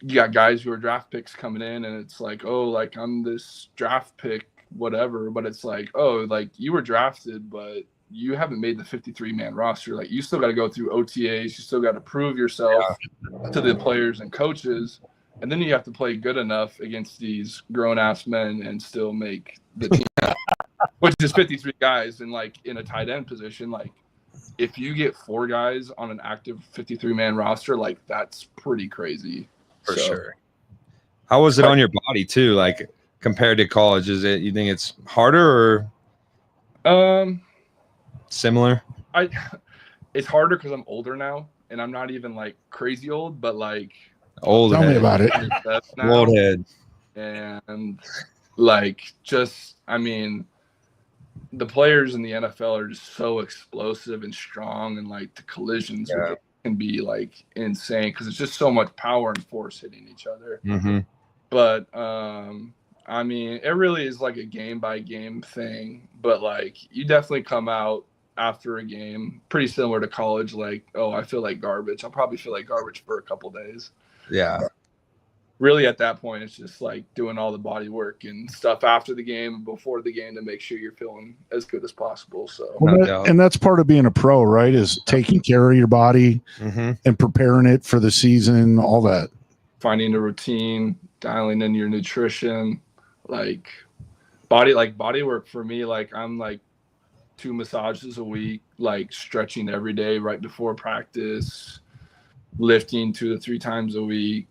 you got guys who are draft picks coming in, and it's like, oh, like, I'm this draft pick, whatever. But it's like, oh, like, you were drafted, but you haven't made the 53-man roster. Like, you still got to go through OTAs. You still got to prove yourself to the players and coaches. And then you have to play good enough against these grown-ass men and still make the team, which is 53 guys. And, like, in a tight end position, like, if you get 4 guys on an active 53-man roster, like, that's pretty crazy.
For sure. How was it on your body too? Like, compared to college, you think it's harder or similar?
It's harder because I'm older now, and I'm not even like crazy old, but like
old. Tell me about it.
Old head.
And like, just, I mean, the players in the NFL are just so explosive and strong, and like the collisions can be like insane because it's just so much power and force hitting each other.
Mm-hmm.
But I mean, it really is like a game by game thing. But like, you definitely come out after a game pretty similar to college. Like, oh, I feel like garbage. I'll probably feel like garbage for a couple days.
Yeah.
Really, at that point, it's just like doing all the body work and stuff after the game and before the game to make sure you're feeling as good as possible. So,
and that's part of being a pro, right? Is taking care of your body and preparing it for the season, all that.
Finding a routine, dialing in your nutrition, like body work for me. Like, I'm like 2 massages a week, like stretching every day right before practice, lifting 2 to 3 times a week.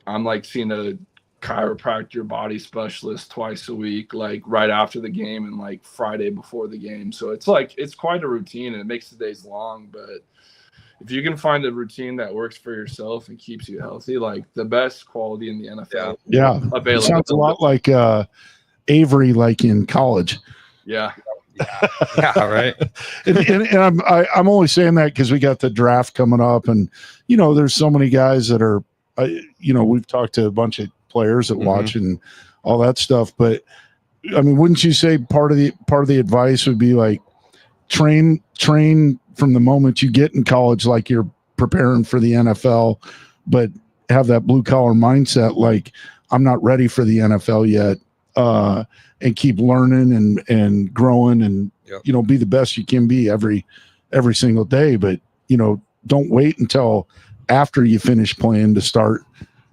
I'm like seeing a chiropractor, body specialist twice a week, like right after the game and like Friday before the game. So it's like, it's quite a routine, and it makes the days long. But if you can find a routine that works for yourself and keeps you healthy, like the best quality in the NFL.
Yeah.
Available.
It sounds a lot like Avery, like in college.
Yeah.
Yeah, right.
and I'm only saying that because we got the draft coming up, and there's so many guys that are, we've talked to a bunch of players that watch and all that stuff. But I mean, wouldn't you say part of the advice would be like train from the moment you get in college, like you're preparing for the NFL, but have that blue collar mindset, like I'm not ready for the NFL yet, and keep learning and growing and be the best you can be every single day. But don't wait until after you finish playing to start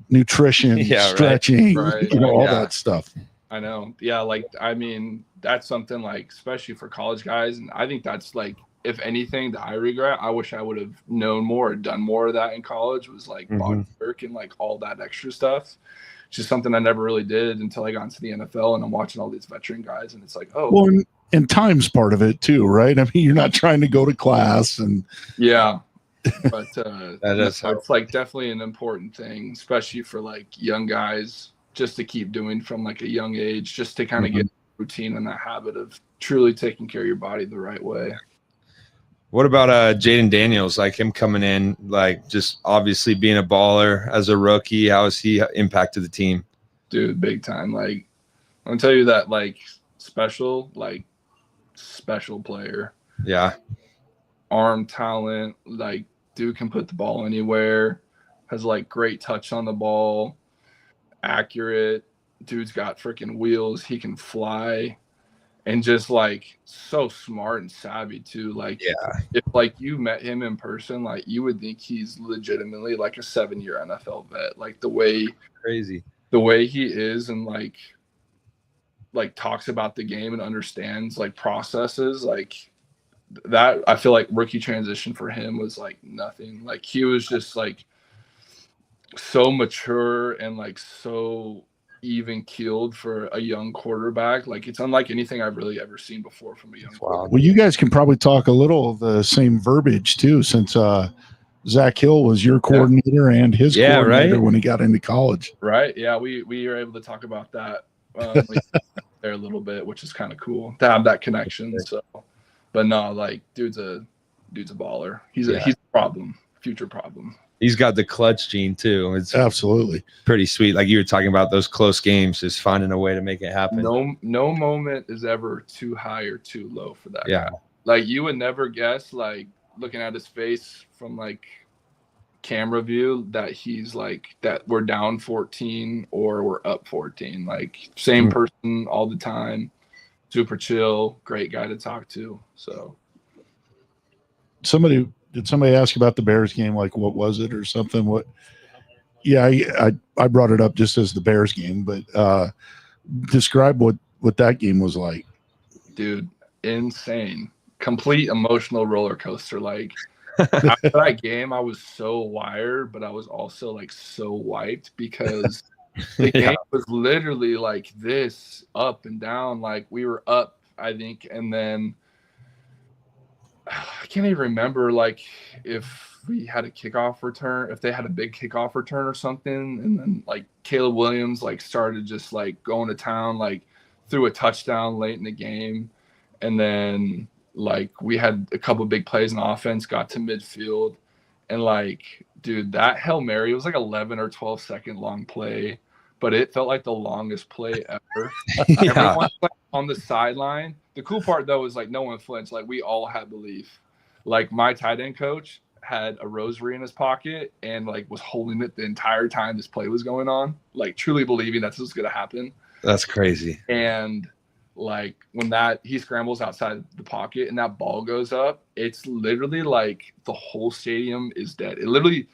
nutrition, stretching, all that stuff.
I know. Yeah. Like, I mean, that's something like, especially for college guys. And I think that's like, if anything that I regret, I wish I would have known more or done more of that in college, was like body work and like all that extra stuff. It's just something I never really did until I got into the NFL, and I'm watching all these veteran guys, and it's like, oh,
well, and time's part of it too, right? I mean, you're not trying to go to class and
but it's like definitely an important thing, especially for like young guys, just to keep doing from like a young age, just to kind of get routine and that habit of truly taking care of your body the right way.
What about Jaden Daniels, like him coming in, like just obviously being a baller as a rookie? How has he impacted the team?
Dude, big time. Like, I'm gonna tell you that, like, special player.
Yeah.
Arm talent, like, dude can put the ball anywhere, has like great touch on the ball, accurate. Dude's got freaking wheels. He can fly. And just like so smart and savvy too. Like, if like you met him in person, like you would think he's legitimately like a 7-year NFL vet. Like the way he is, and like talks about the game and understands like processes, like that. I feel like rookie transition for him was like nothing. Like he was just like so mature and like so even keeled for a young quarterback. Like it's unlike anything I've really ever seen before from a young quarterback.
Well, you guys can probably talk a little of the same verbiage too, since Zach Hill was your coordinator and his coordinator when he got into college.
Right. Yeah. We were able to talk about that there a little bit, which is kind of cool to have that connection. So, but no, like dude's a baller. He's a problem, future problem.
He's got the clutch gene too. It's
absolutely
pretty sweet. Like you were talking about those close games, just finding a way to make it happen.
No moment is ever too high or too low for that guy. Like you would never guess, like looking at his face from like camera view, that he's like that we're down 14 or we're up 14. Like same person all the time. Super chill, great guy to talk to. So
did somebody ask about the Bears game? Like, what was it or something? What? Yeah, I brought it up just as the Bears game, but describe what that game was like.
Dude, insane. Complete emotional roller coaster. Like after that game, I was so wired, but I was also like so wiped because the game was literally like this, up and down. Like we were up, I think, and then I can't even remember like if we had a kickoff return, if they had a big kickoff return or something, and then like Caleb Williams like started just like going to town, like threw a touchdown late in the game, and then like we had a couple big plays in offense, got to midfield, and like dude, that Hail Mary was like 11 or 12 second long play, but it felt like the longest play ever. Everyone like on the sideline. The cool part though is like no one flinched. Like we all had belief. Like my tight end coach had a rosary in his pocket and like was holding it the entire time this play was going on, like truly believing that's what's going to happen.
That's crazy.
And like when he scrambles outside the pocket and that ball goes up, it's literally like the whole stadium is dead. It literally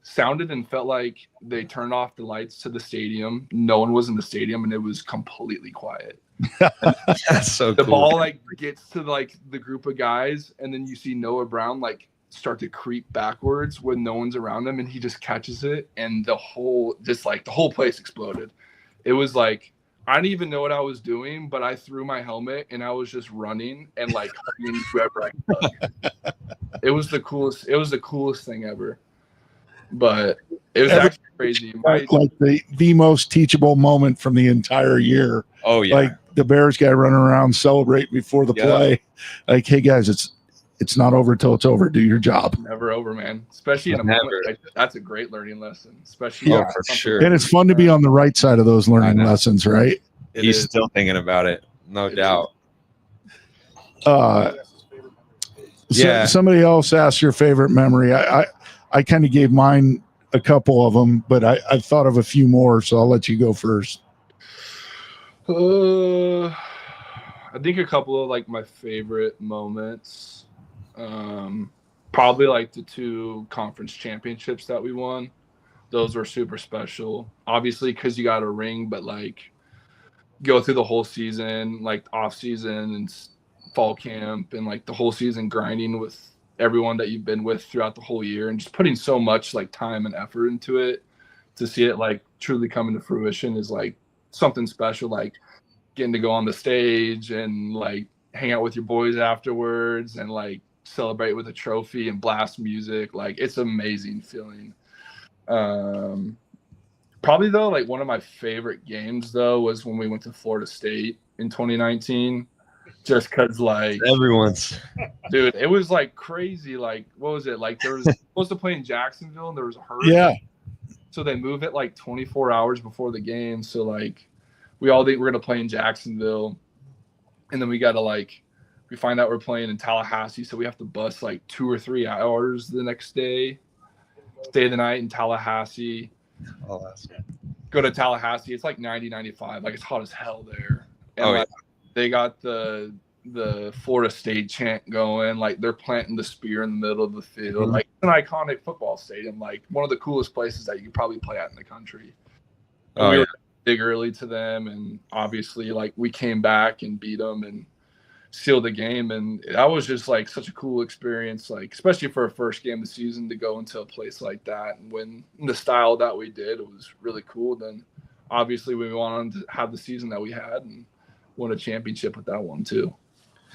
sounded and felt like they turned off the lights to the stadium. No one was in the stadium and it was completely quiet.
That's so
the
cool.
Ball like gets to like the group of guys, and then you see Noah Brown like start to creep backwards when no one's around him, and he just catches it, and the whole place exploded. It was like I didn't even know what I was doing, but I threw my helmet and I was just running and like hugging whoever I could. It was the coolest thing ever. But it was actually crazy.
Like the most teachable moment from the entire year.
Oh yeah.
Like the Bears guy running around celebrating before the play. Like, hey guys, it's not over till it's over. Do your job.
Never over, man. Especially in a moment like that's a great learning lesson. Especially
for sure.
And it's fun to be on the right side of those learning lessons, right?
He's still thinking about it, no doubt.
Somebody else asked your favorite memory. I kind of gave mine a couple of them, but I've thought of a few more, so I'll let you go first.
I think a couple of like my favorite moments, probably like the 2 conference championships that we won. Those were super special, obviously because you got a ring, but like go through the whole season, like off season and fall camp, and like the whole season grinding with everyone that you've been with throughout the whole year, and just putting so much like time and effort into it, to see it like truly come into fruition is like something special. Like getting to go on the stage and like hang out with your boys afterwards and like celebrate with a trophy and blast music. Like it's an amazing feeling. Probably though, like one of my favorite games though was when we went to Florida State in 2019 just because like
everyone's.
Dude, it was like crazy. Like, what was it? Like, there was supposed to play in Jacksonville, and there was a hurricane.
Yeah.
So they moved it like 24 hours before the game. So like, we all think we're gonna play in Jacksonville, and then we find out we're playing in Tallahassee. So we have to bus like 2 or 3 hours the next day, stay the night in Tallahassee.
Oh, that's good.
Go to Tallahassee. It's like 90, 95. Like, it's hot as hell there. And
yeah.
They got the Florida State chant going. Like, they're planting the spear in the middle of the field.
Mm-hmm.
Like, it's an iconic football stadium. Like, one of the coolest places that you could probably play at in the country. And we were big early to them, and obviously, like, we came back and beat them and sealed the game. And that was just like such a cool experience, like, especially for a first game of the season, to go into a place like that and win in the style that we did. It was really cool. Then obviously we wanted to have the season that we had and won a championship with that one too.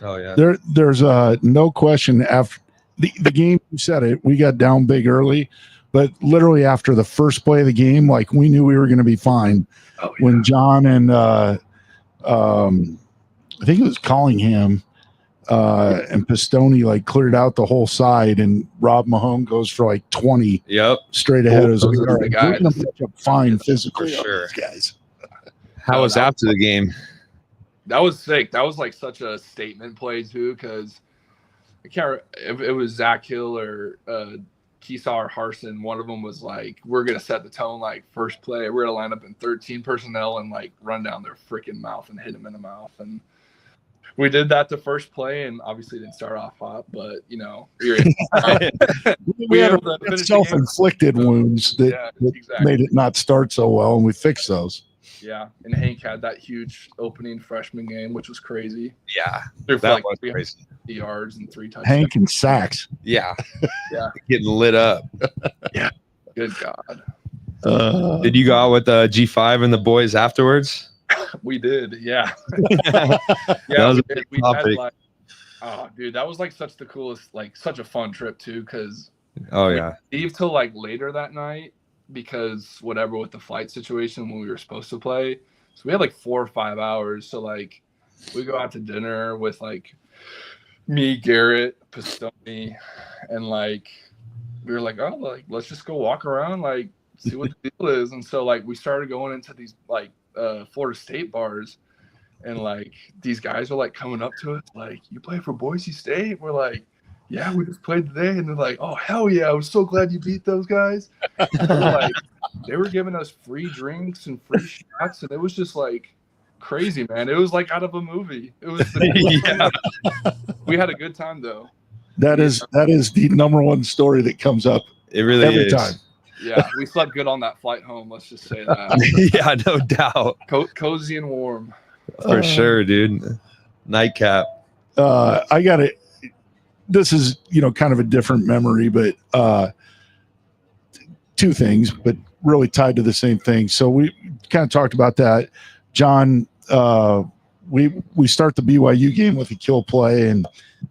Oh yeah.
There's no question. After the game, you said it, we got down big early, but literally after the first play of the game, like, we knew we were going to be fine.
Oh, yeah.
When John and I think it was Collingham and Pistone like cleared out the whole side, and Rob Mahone goes for like 20 straight ahead. We're going to match up fine physically
for sure.
these guys.
How was after the game?
That was sick. That was like such a statement play too, because I can't remember if it was Zach Hill or Keesaw or Harson. One of them was like, we're going to set the tone, like, first play, we're going to line up in 13 personnel and like run down their freaking mouth and hit them in the mouth. And we did that the first play, and obviously didn't start off hot, but we
had self-inflicted wounds that
exactly.
made it not start so well, and we fixed those.
Yeah, and Hank had that huge opening freshman game, which was crazy.
Yeah,
that was crazy. Yards and 3 touchdowns.
Hank and sacks.
Yeah,
yeah,
getting lit up.
Yeah, good God.
Did you go out with G5 and the boys afterwards?
We did, yeah.
That was a big topic.
Had, oh, dude, that was like such the coolest, like such a fun trip too, because
we
leave till like later that night because whatever with the flight situation when we were supposed to play. So we had like 4 or 5 hours. So like we go out to dinner with like me, Garrett, Pistone, and like we were like, oh, like let's just go walk around, like see what the deal is. And so like we started going into these like Florida State bars, and like these guys are like coming up to us like, you play for Boise State? We're like, yeah, we just played today. And they're like, oh hell yeah, I was so glad you beat those guys. Like, they were giving us free drinks and free shots, and it was just like crazy, man. It was like out of a movie. It was we had a good time though.
That is the number one story that comes up.
It really
every
is.
time.
Yeah, we slept good on that flight home. Let's just say that.
Yeah, no doubt.
Cozy and warm.
For sure, dude. Nightcap.
I got it. This is, kind of a different memory, but 2 things, but really tied to the same thing. So we kind of talked about that. John, we start the BYU game with a kill play and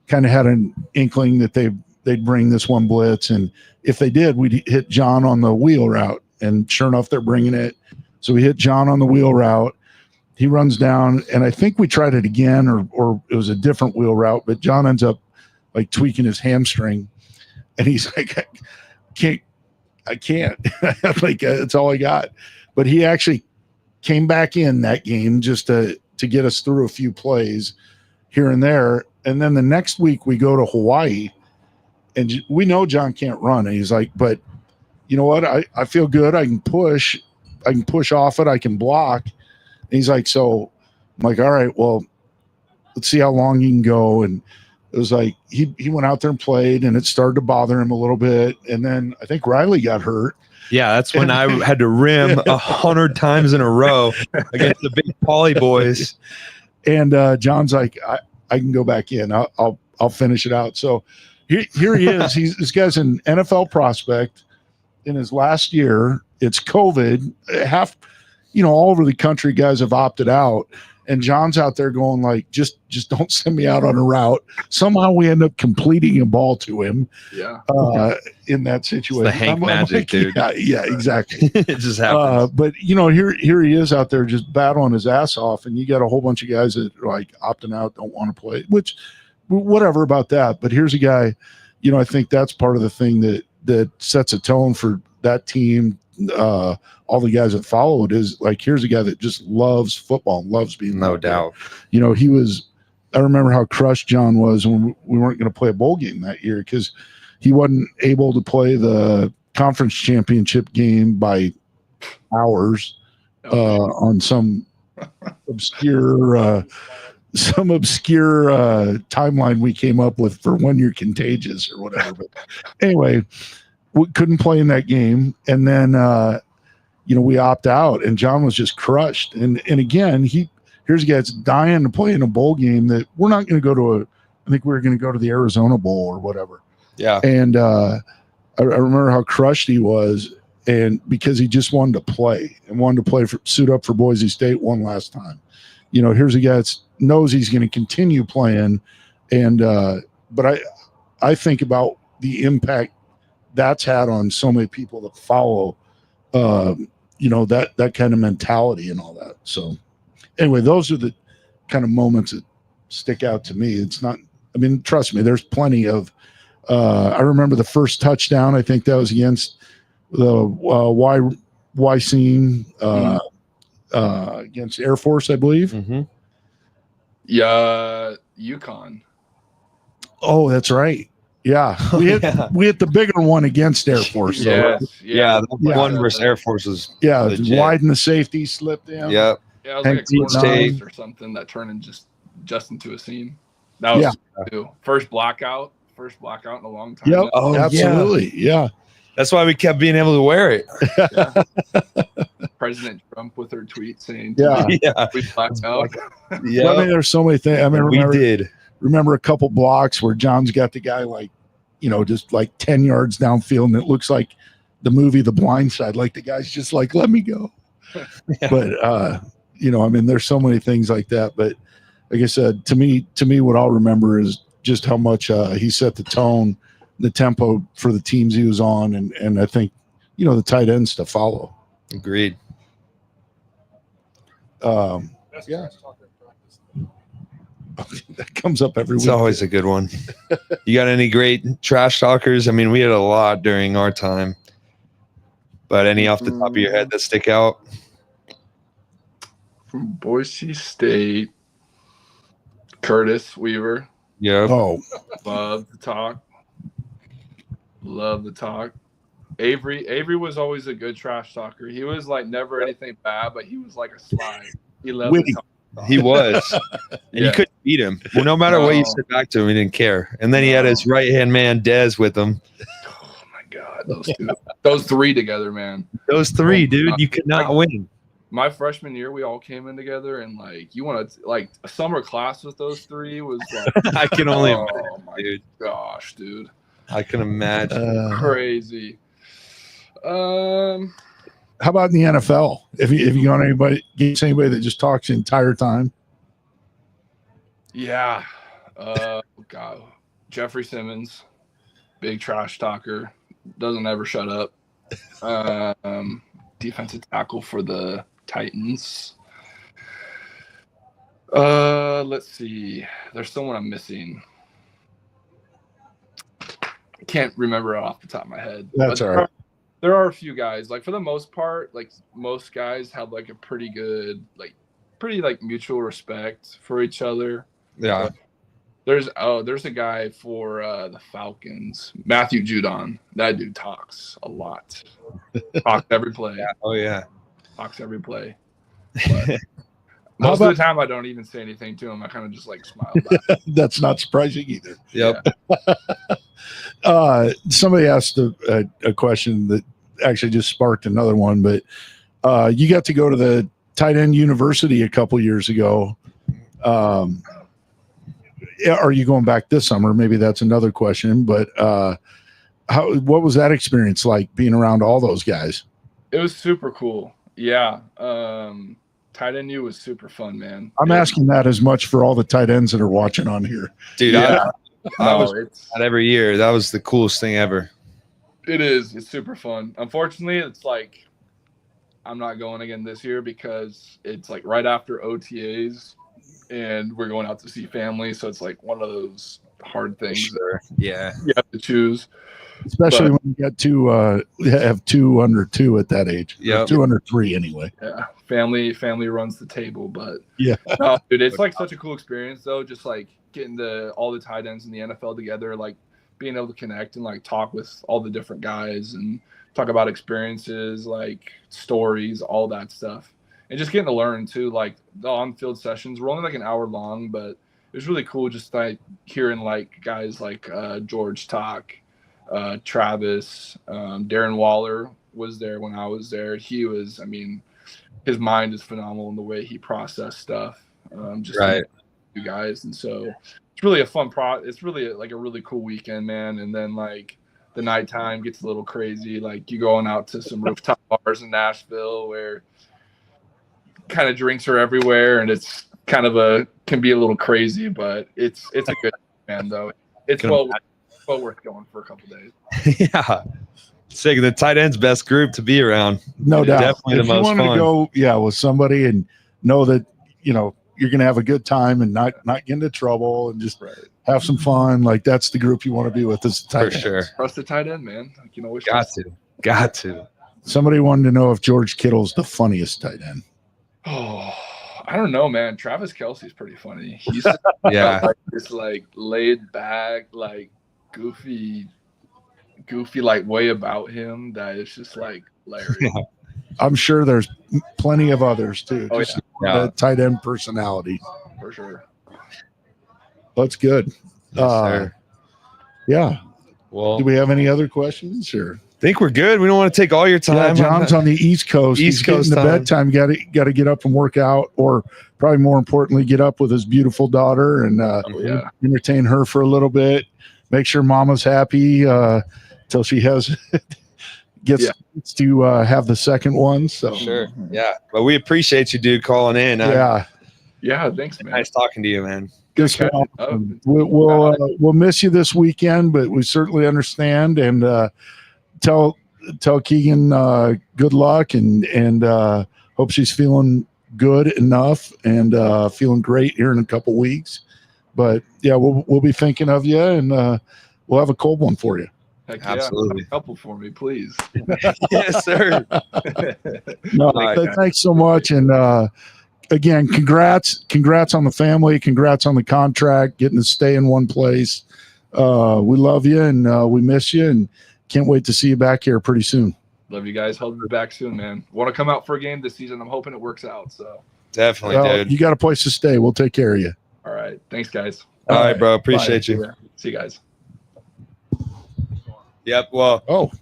kind of had an inkling that they'd bring this one blitz, and if they did, we'd hit John on the wheel route, and sure enough, they're bringing it. So we hit John on the wheel route. He runs down, and I think we tried it again, or it was a different wheel route, but John ends up like tweaking his hamstring, and he's like, I can't. Like, that's all I got. But he actually came back in that game just to get us through a few plays here and there. And then the next week we go to Hawaii, and we know John can't run. And he's like, but you know what? I feel good. I can push off it. I can block. And he's like, so I'm like, all right, well, let's see how long he can go. And it was like, he went out there and played, and it started to bother him a little bit. And then I think Riley got hurt.
Yeah, that's when I had to rim 100 times in a row against the big Poly boys.
And John's like, I can go back in. I'll finish it out. So here he is. This guy's an NFL prospect in his last year. It's COVID. All over the country, guys have opted out. And John's out there going like, just don't send me out on a route. Somehow we end up completing a ball to him.
Yeah.
In that situation.
It's the Hank magic, like, dude.
Yeah, exactly.
It just happens.
But here he is out there just battling his ass off, and you got a whole bunch of guys that are like opting out, don't want to play, which whatever about that. But here's a guy, I think that's part of the thing that sets a tone for that team. All the guys that follow it is like, here's a guy that just loves football and loves being
no doubt.
I remember how crushed John was when we weren't going to play a bowl game that year because he wasn't able to play the conference championship game by hours on some obscure timeline we came up with for when you're contagious or whatever. But anyway, we couldn't play in that game. And then, we opt out, and John was just crushed. And again, here's a guy that's dying to play in a bowl game that we're not going to go to I think we were going to go to the Arizona Bowl or whatever. Yeah. And I remember how crushed he was, and because he just wanted to play suit up for Boise State one last time. Here's a guy that knows he's going to continue playing. And, but I think about the impact that's had on so many people that follow, that kind of mentality and all that. So anyway, those are the kind of moments that stick out to me. It's not, trust me, there's plenty of, I remember the first touchdown. I think that was against the Wycene, against Air Force, I believe.
Mm-hmm.
Yeah. UConn.
Oh, that's right. Yeah, we hit the bigger one against Air Force.
Yes.
The one versus Air Force was
widen the safety, slipped in.
Yep.
Yeah, it was like a corner or something that turned just into a scene. That was first blackout in a long time.
Yep. Oh, absolutely. Yeah.
That's why we kept being able to wear it.
President Trump with her tweet saying, we blacked out.
Yeah. There's so many things.
We
remember a couple blocks where John's got the guy just like 10 yards downfield, and it looks like the movie The Blind Side. Like the guy's just like, let me go. But there's so many things like that. But like I said, to me, what I'll remember is just how much he set the tone, the tempo for the teams he was on, and I think the tight ends to follow.
Agreed.
That comes up every week.
It's always a good one. You got any great trash talkers? We had a lot during our time, but any off the top of your head that stick out?
From Boise State, Curtis Weaver.
Yeah.
Oh,
love the talk. Avery was always a good trash talker. He was like never anything bad, but he was like a slide. He loved to talk.
He was. And you couldn't beat him. Well, no matter what you said back to him, he didn't care. And then he had his right-hand man, Dez, with him.
Oh, my God. Those three together, man.
Those three, dude. You could not win.
My freshman year, we all came in together, and, you want to, a summer class with those three was like.
I can only imagine, dude.
Gosh, dude.
I can imagine.
Crazy.
How about in the NFL? If you got anybody that just talks the entire time?
Yeah. God. Jeffrey Simmons, big trash talker, doesn't ever shut up. Defensive tackle for the Titans. Let's see. There's someone I'm missing. Can't remember it off the top of my head.
That's all right.
There are a few guys, for the most part, most guys have a pretty good, pretty mutual respect for each other.
Yeah.
There's a guy for the Falcons, Matthew Judon. That dude talks a lot. Talks every play.
Oh yeah.
Talks every play. But most of the time, I don't even say anything to him. I kind of just smile back.
That's not surprising either.
Yep.
Somebody asked a question that actually just sparked another one, but you got to go to the tight end university a couple years ago. Are you going back this summer? Maybe that's another question, but what was that experience like being around all those guys?
It was super cool. Yeah. Tight end U was super fun, man.
I'm asking that as much for all the tight ends that are watching on here.
Dude,
Yeah.
I was that every year. That was the coolest thing ever.
It is. It's super fun. Unfortunately, it's like I'm not going again this year because it's like right after OTAs and we're going out to see family. So it's like one of those hard things.
Sure. Yeah.
You have to choose.
Especially when you get to have 2 under 2 at that age.
Yeah.
2 under 3 anyway.
Yeah. Family runs the table. But
yeah.
No, dude, it's like such a cool experience though. Just like getting all the tight ends in the NFL together, like being able to connect and like talk with all the different guys and talk about experiences, like stories, all that stuff. And just getting to learn too, like the on-field sessions were only like an hour long, but it was really cool just like hearing like guys like George talk, Travis, Darren Waller was there when I was there. He was, I mean, his mind is phenomenal in the way he processed stuff. Just
right.
You guys. And so it's really a fun it's really like a really cool weekend, man. And then like the nighttime gets a little crazy. Like you going out to some rooftop bars in Nashville where kind of drinks are everywhere and it's kind of can be a little crazy, but it's a good man though. It's well worth going for a couple days.
Yeah. Sick. The tight end's best group to be around.
No doubt.
Definitely
if
the most fun.
You wanted to go, with somebody and know that, you're going to have a good time and not get into trouble and just have some fun. Like that's the group you want to be with as a tight end.
For sure.
Trust the tight end, man. Like,
Got to.
Somebody wanted to know if George Kittle's the funniest tight end.
Oh, I don't know, man. Travis Kelce's pretty funny. He's
yeah,
like this like laid back, like goofy like way about him that is just like hilarious.
Yeah. I'm sure there's plenty of others too.
Oh,
just the tight end personality.
For sure.
That's good.
Yes,
yeah.
Well,
do we have any other questions or?
I think we're good. We don't want to take all your time.
Yeah, John's on the East Coast.
He's getting
to bedtime. Got to get up and work out, or probably more importantly, get up with his beautiful daughter and entertain her for a little bit. Make sure Mama's happy till she gets to have the second one. So
sure, yeah. But we appreciate you, dude, calling in.
Yeah. Thanks, man.
Nice talking to you, man.
Good stuff. We'll miss you this weekend, but we certainly understand and. Tell Keegan good luck and hope she's feeling good enough and feeling great here in a couple weeks. But yeah, we'll be thinking of you and we'll have a cold one for you.
Heck
absolutely,
a couple for me, please.
Yes, sir.
Thanks so much, and again, congrats on the family, congrats on the contract, getting to stay in one place. We love you and we miss you and. Can't wait to see you back here pretty soon.
Love you guys. Hope you're back soon, man. Want to come out for a game this season? I'm hoping it works out. So
definitely, dude.
You got a place to stay. We'll take care of you.
All right. Thanks, guys.
All right, bro. Appreciate you.
See you guys.
Yep. Well,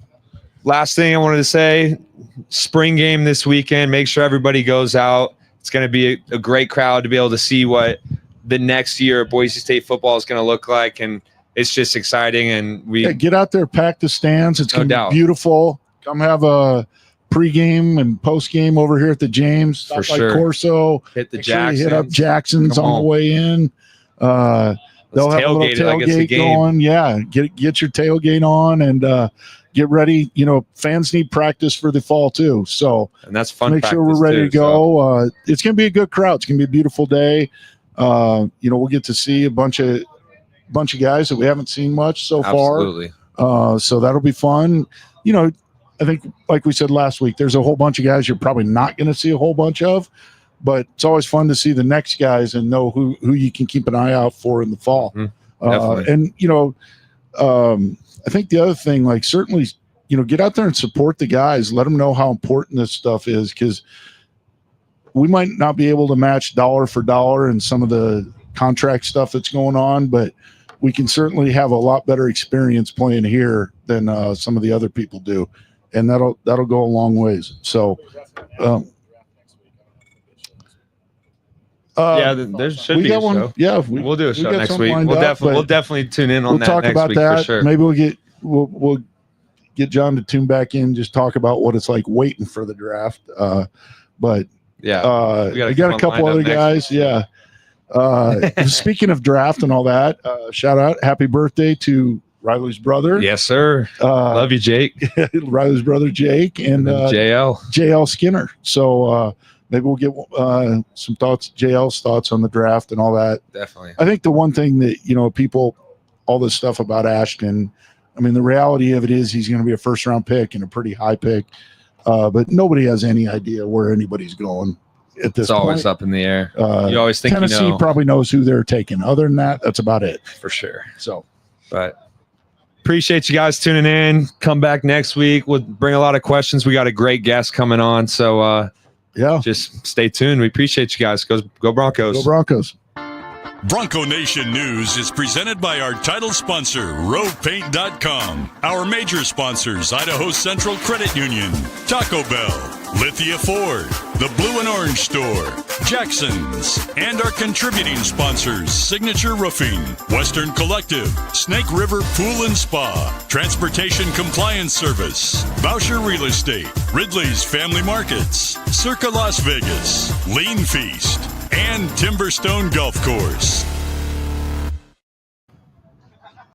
last thing I wanted to say, spring game this weekend. Make sure everybody goes out. It's going to be a great crowd to be able to see what the next year of Boise State football is going to look like. And it's just exciting, and we
get out there, pack the stands. It's going to be beautiful. Come have a pregame and postgame over here at the James.
For sure.
Corso.
Hit the Jacksons.
Hit up Jacksons on the way in. They'll have a little tailgate going. Yeah, get your tailgate on and get ready. Fans need practice for the fall too. So
and that's fun.
Make sure we're ready to go. So. It's going to be a good crowd. It's going to be a beautiful day. We'll get to see a bunch of guys that we haven't seen much so far.
Absolutely.
So that'll be fun. I think like we said last week, there's a whole bunch of guys you're probably not going to see a whole bunch of, but it's always fun to see the next guys and know who you can keep an eye out for in the fall. And, I think the other thing, like certainly, get out there and support the guys, let them know how important this stuff is. Cause we might not be able to match dollar for dollar in some of the contract stuff that's going on, but we can certainly have a lot better experience playing here than some of the other people do, and that'll go a long ways. So,
there should be a show.
Yeah,
we'll do a show next week. We'll definitely tune in on that.
We'll talk about that.
For sure.
Maybe we'll get John to tune back in, just talk about what it's like waiting for the draft. But
Yeah.
We got a couple other guys. Yeah. Speaking of draft and all that, shout out, happy birthday to Riley's brother.
Yes, sir. Love you, Jake.
Riley's brother, Jake, and JL Skinner. So maybe we'll get some thoughts, JL's thoughts on the draft and all that.
Definitely.
I think the one thing that, people, all this stuff about Ashton, I mean, the reality of it is he's going to be a first-round pick and a pretty high pick, but nobody has any idea where anybody's going. It's
always up in the air. You always think
Tennessee probably knows who they're taking. Other than that, that's about it.
For sure.
So,
but appreciate you guys tuning in. Come back next week. We'll bring a lot of questions. We got a great guest coming on. So, just stay tuned. We appreciate you guys. Go Broncos.
Go Broncos.
Bronco Nation News is presented by our title sponsor, RovePaint.com. Our major sponsors, Idaho Central Credit Union, Taco Bell, Lithia Ford, the Blue and Orange Store, Jackson's, and our contributing sponsors, Signature Roofing, Western Collective, Snake River Pool and Spa, Transportation Compliance Service, Boucher Real Estate, Ridley's Family Markets, Circa Las Vegas, Lean Feast, and Timberstone Golf Course.